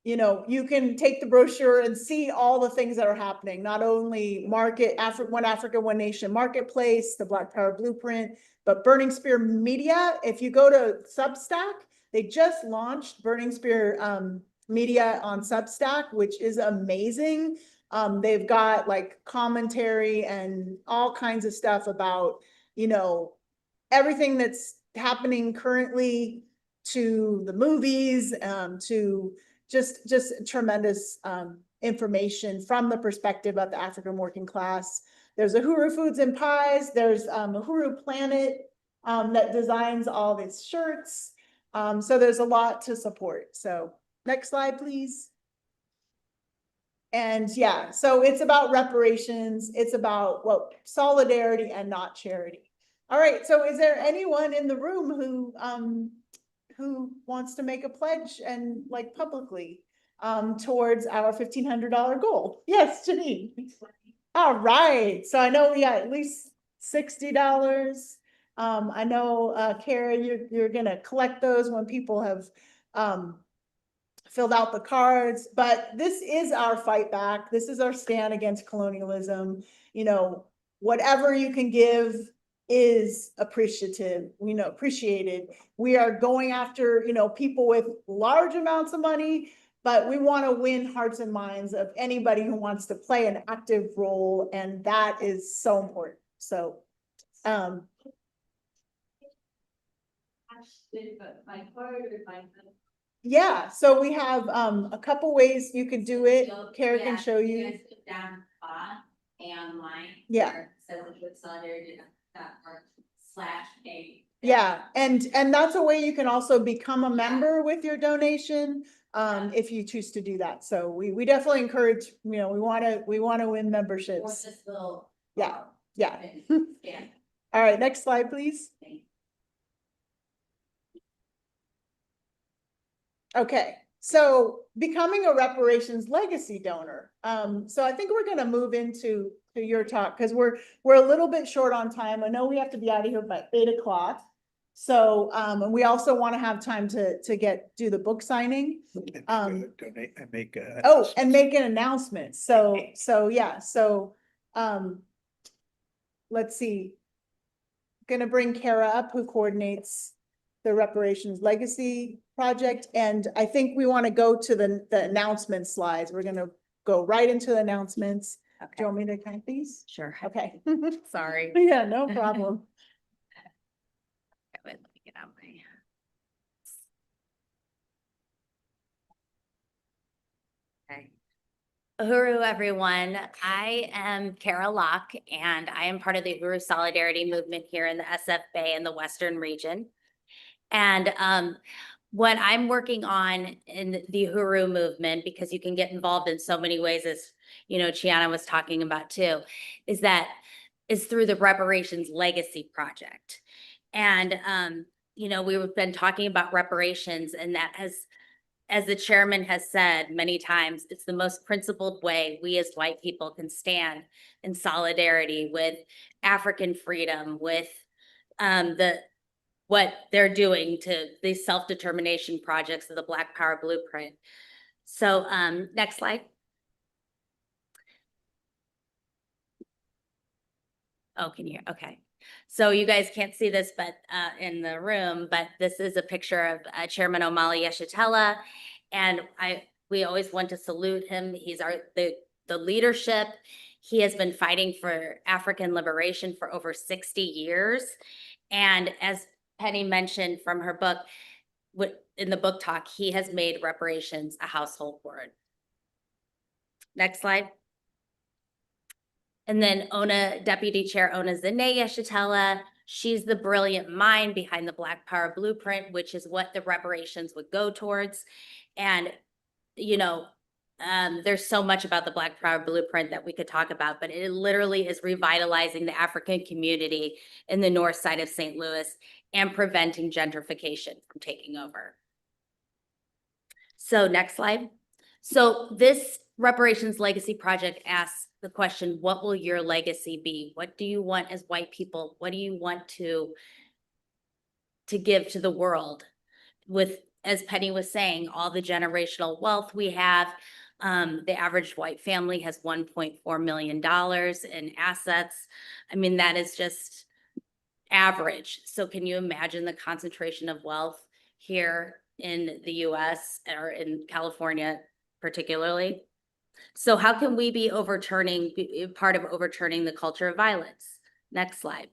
you know, you can take the brochure and see all the things that are happening, not only One Africa, One Nation Marketplace, the Black Power Blueprint, but Burning Spear Media. If you go to Substack, they just launched Burning Spear Media on Substack, which is amazing. They've got like commentary and all kinds of stuff about, you know, everything that's happening currently, to the movies, to just tremendous information from the perspective of the African working class. There's Uhuru Foods and Pies. There's Uhuru Planet that designs all these shirts. So there's a lot to support. So next slide, please. And yeah, so it's about reparations. It's about solidarity and not charity. All right. So is there anyone in the room who wants to make a pledge and like publicly towards our $1,500 goal? Yes, Janine. All right. So I know we got at least $60. I know, Kara, you're going to collect those when people have filled out the cards, but this is our fight back. This is our stand against colonialism. You know, whatever you can give is appreciated. We are going after, you know, people with large amounts of money, but we want to win hearts and minds of anybody who wants to play an active role. And that is so important. So, yeah, so we have a couple ways you could do it. Kara can show you. Yeah. Yeah, and that's a way you can also become a member with your donation if you choose to do that. So we definitely encourage, you know, we want to win memberships. Yeah. All right, next slide, please. Okay, so becoming a reparations legacy donor. So I think we're going to move into your talk because we're a little bit short on time. I know we have to be out of here by 8 o'clock. So and we also want to have time to do the book signing. Donate and make and make an announcement. So yeah. So let's see. Gonna bring Kara up, who coordinates the reparations legacy project. And I think we want to go to the announcement slides. We're going to go right into the announcements. Okay. Do you want me to count these? Sure. Okay. Sorry. Yeah, no problem. Wait, let me get out my. Okay. Uhuru, everyone. I am Kara Locke, and I am part of the Uhuru Solidarity Movement here in the SF Bay in the Western region. And what I'm working on in the Uhuru movement, because you can get involved in so many ways, as you know, Chiana was talking about too, is through the Reparations Legacy Project. And you know, we've been talking about reparations, and that has, as the chairman has said many times, it's the most principled way we as white people can stand in solidarity with African freedom, with what they're doing to these self-determination projects of the Black Power Blueprint. So next slide. Oh, can you? Okay. So you guys can't see this, but in the room, but this is a picture of Chairman Omali Yeshitela, and we always want to salute him. He's the leadership. He has been fighting for African liberation for over 60 years, and as Penny mentioned from her book, in the book talk, he has made reparations a household word. Next slide. And then Deputy Chair Ona Zane Yeshitela, she's the brilliant mind behind the Black Power Blueprint, which is what the reparations would go towards. And, you know, there's so much about the Black Power Blueprint that we could talk about, but it literally is revitalizing the African community in the north side of St. Louis and preventing gentrification from taking over. So next slide. So this Reparations Legacy Project asks the question, what will your legacy be? What do you want as white people? What do you want to give to the world? With, as Penny was saying, all the generational wealth we have, the average white family has $1.4 million in assets. I mean, that is just average. So can you imagine the concentration of wealth here in the US or in California particularly? So how can we be part of overturning the culture of violence? Next slide.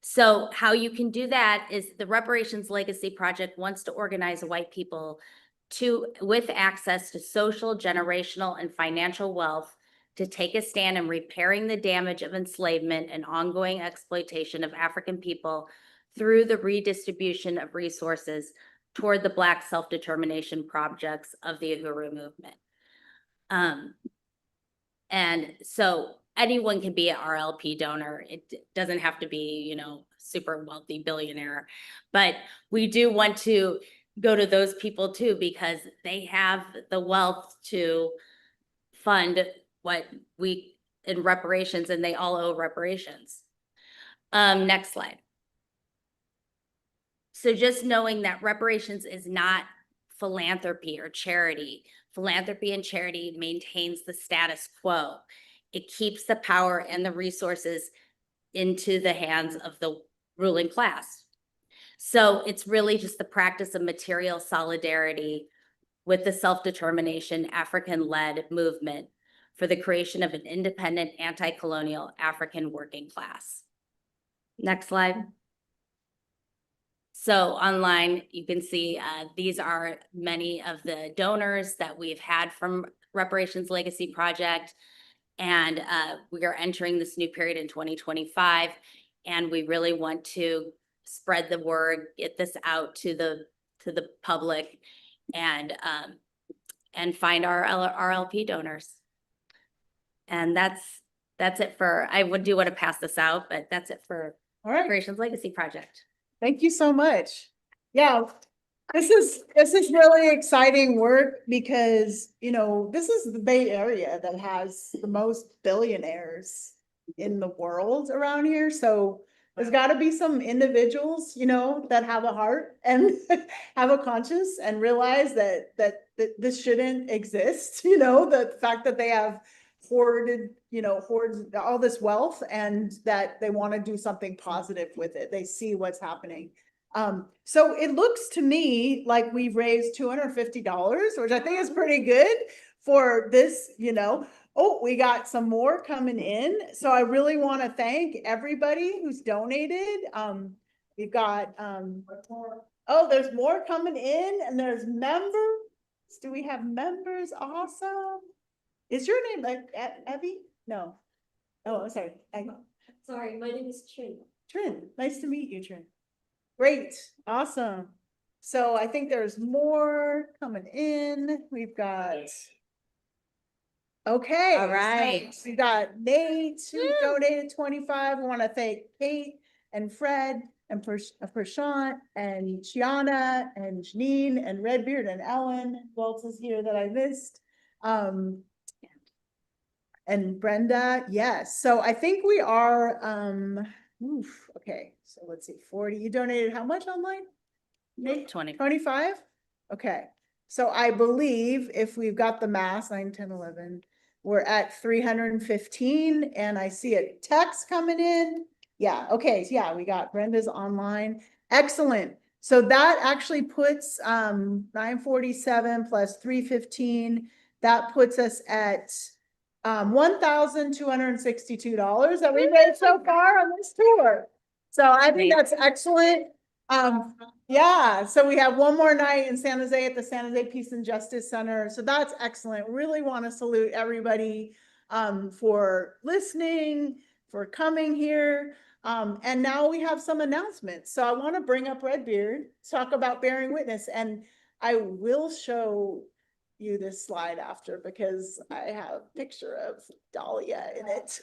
So how you can do that is the Reparations Legacy Project wants to organize white people with access to social, generational, and financial wealth to take a stand in repairing the damage of enslavement and ongoing exploitation of African people through the redistribution of resources toward the Black self-determination projects of the Uhuru movement. And so anyone can be an RLP donor. It doesn't have to be, you know, super wealthy billionaire, but we do want to go to those people too, because they have the wealth to fund what we in reparations, and they all owe reparations. Next slide. So just knowing that reparations is not philanthropy or charity. Philanthropy and charity maintains the status quo. It keeps the power and the resources into the hands of the ruling class. So it's really just the practice of material solidarity with the self-determination African-led movement for the creation of an independent, anti-colonial African working class. Next slide. So online, you can see these are many of the donors that we've had from Reparations Legacy Project. And we are entering this new period in 2025. And we really want to spread the word, get this out to the public, and find our RLP donors. And that's it for, I do want to pass this out, but that's it for Reparations Legacy Project. Thank you so much. Yeah, this is really exciting work because, you know, this is the Bay Area that has the most billionaires in the world around here. So there's got to be some individuals, you know, that have a heart and have a conscience and realize that this shouldn't exist. You know, the fact that they have hoarded all this wealth and that they want to do something positive with it. They see what's happening. So it looks to me like we've raised $250, which I think is pretty good for this, you know. Oh, we got some more coming in. So I really want to thank everybody who's donated. We've got, oh, there's more coming in, and there's member Do we have members? Awesome. Is your name like Evie? No. Oh, sorry. Sorry, my name is Chin. Trin, nice to meet you, Trin. Great, awesome. So I think there's more coming in. We've got. Okay. All right. So we got Nate who donated 25. We want to thank Kate and Fred and Prashant and Chiana and Janine and Redbeard and Ellen. Who else is here that I missed? And Brenda, yes. So I think we are, okay. So let's see, 40. You donated how much online? Nate? 20. 25? Okay. So I believe if we've got the math, 9, 10, 11, we're at 315 and I see a text coming in. Yeah, okay, so yeah, we got Brenda's online. Excellent. So that actually puts 947 plus 315. That puts us at $1,262 that we made so far on this tour. So I think that's excellent. Yeah, so we have one more night in San Jose at the San Jose Peace and Justice Center. So that's excellent. Really want to salute everybody for listening, for coming here. And now we have some announcements. So I want to bring up Redbeard, talk about bearing witness, and I will show you this slide after because I have a picture of Dahlia in it.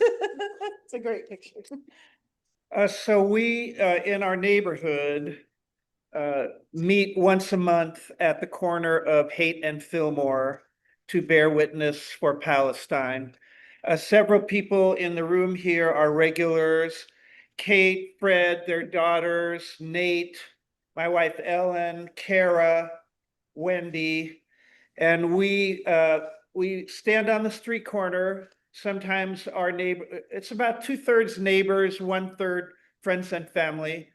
It's a great picture. So we, in our neighborhood, meet once a month at the corner of Haight and Fillmore to bear witness for Palestine. Several people in the room here are regulars. Kate, Fred, their daughters, Nate, my wife Ellen, Kara, Wendy, and we stand on the street corner. Sometimes our neighbor, it's about 2/3 neighbors, 1/3 friends and family.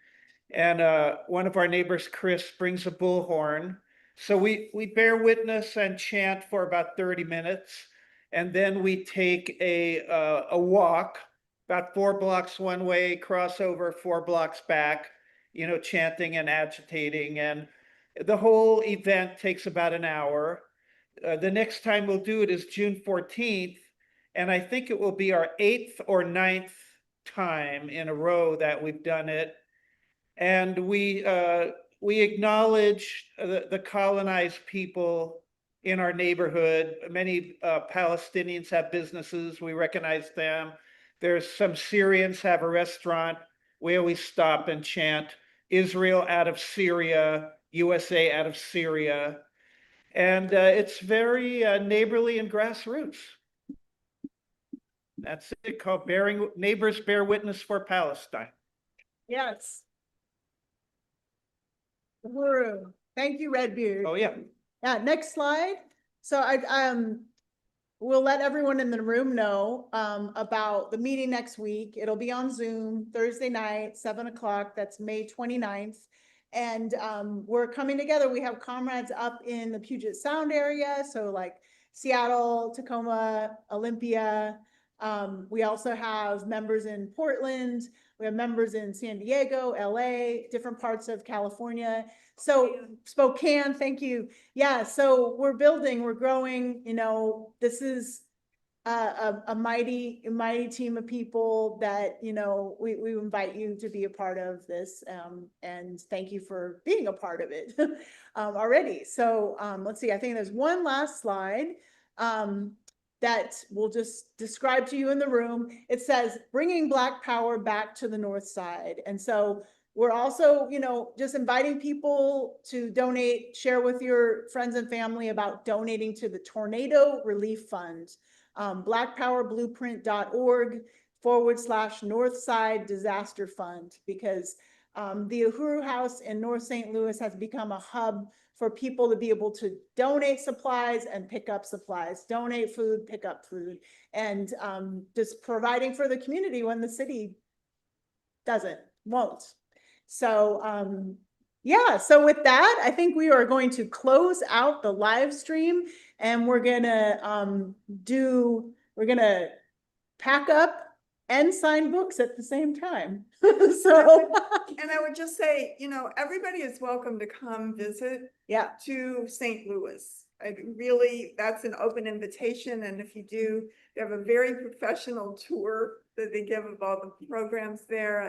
And one of our neighbors, Chris, brings a bullhorn. So we bear witness and chant for about 30 minutes. And then we take a walk, about 4 blocks one way, cross over 4 blocks back, you know, chanting and agitating. And the whole event takes about an hour. The next time we'll do it is June 14th. And I think it will be our 8th or 9th time in a row that we've done it. And we acknowledge the colonized people in our neighborhood. Many Palestinians have businesses. We recognize them. There's some Syrians have a restaurant. We always stop and chant Israel out of Syria, USA out of Syria. And it's very neighborly and grassroots. That's it, called Neighbors Bear Witness for Palestine. Yes. Uhuru. Thank you, Redbeard. Oh, yeah. Yeah, next slide. So we'll let everyone in the room know about the meeting next week. It'll be on Zoom Thursday night, 7 o'clock. That's May 29th. And we're coming together. We have comrades up in the Puget Sound area. So like Seattle, Tacoma, Olympia. We also have members in Portland. We have members in San Diego, LA, different parts of California. So Spokane, thank you. Yeah, so we're building, we're growing, you know, this is a mighty team of people that, you know, we invite you to be a part of this. And thank you for being a part of it already. So let's see, I think there's one last slide that we'll just describe to you in the room. It says, bringing Black power back to the North Side. And so we're also, you know, just inviting people to donate, share with your friends and family about donating to the Tornado Relief Fund, blackpowerblueprint.org/Northside Disaster Fund, because the Uhuru House in North St. Louis has become a hub for people to be able to donate supplies and pick up supplies, donate food, pick up food, and just providing for the community when the city won't. So yeah, so with that, I think we are going to close out the live stream, and we're gonna pack up and sign books at the same time. So, And I would just say, you know, everybody is welcome to come visit yeah, to St. Louis. I really, that's an open invitation, and if you do, they have a very professional tour that they give of all the programs there,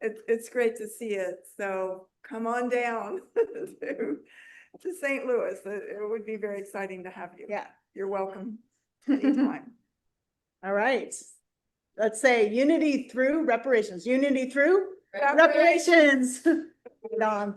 and it's great to see it, so come on down to St. Louis. It would be very exciting to have you. yeah. You're welcome anytime. All right. Let's say unity through reparations, unity through Reparations. reparations. Right on.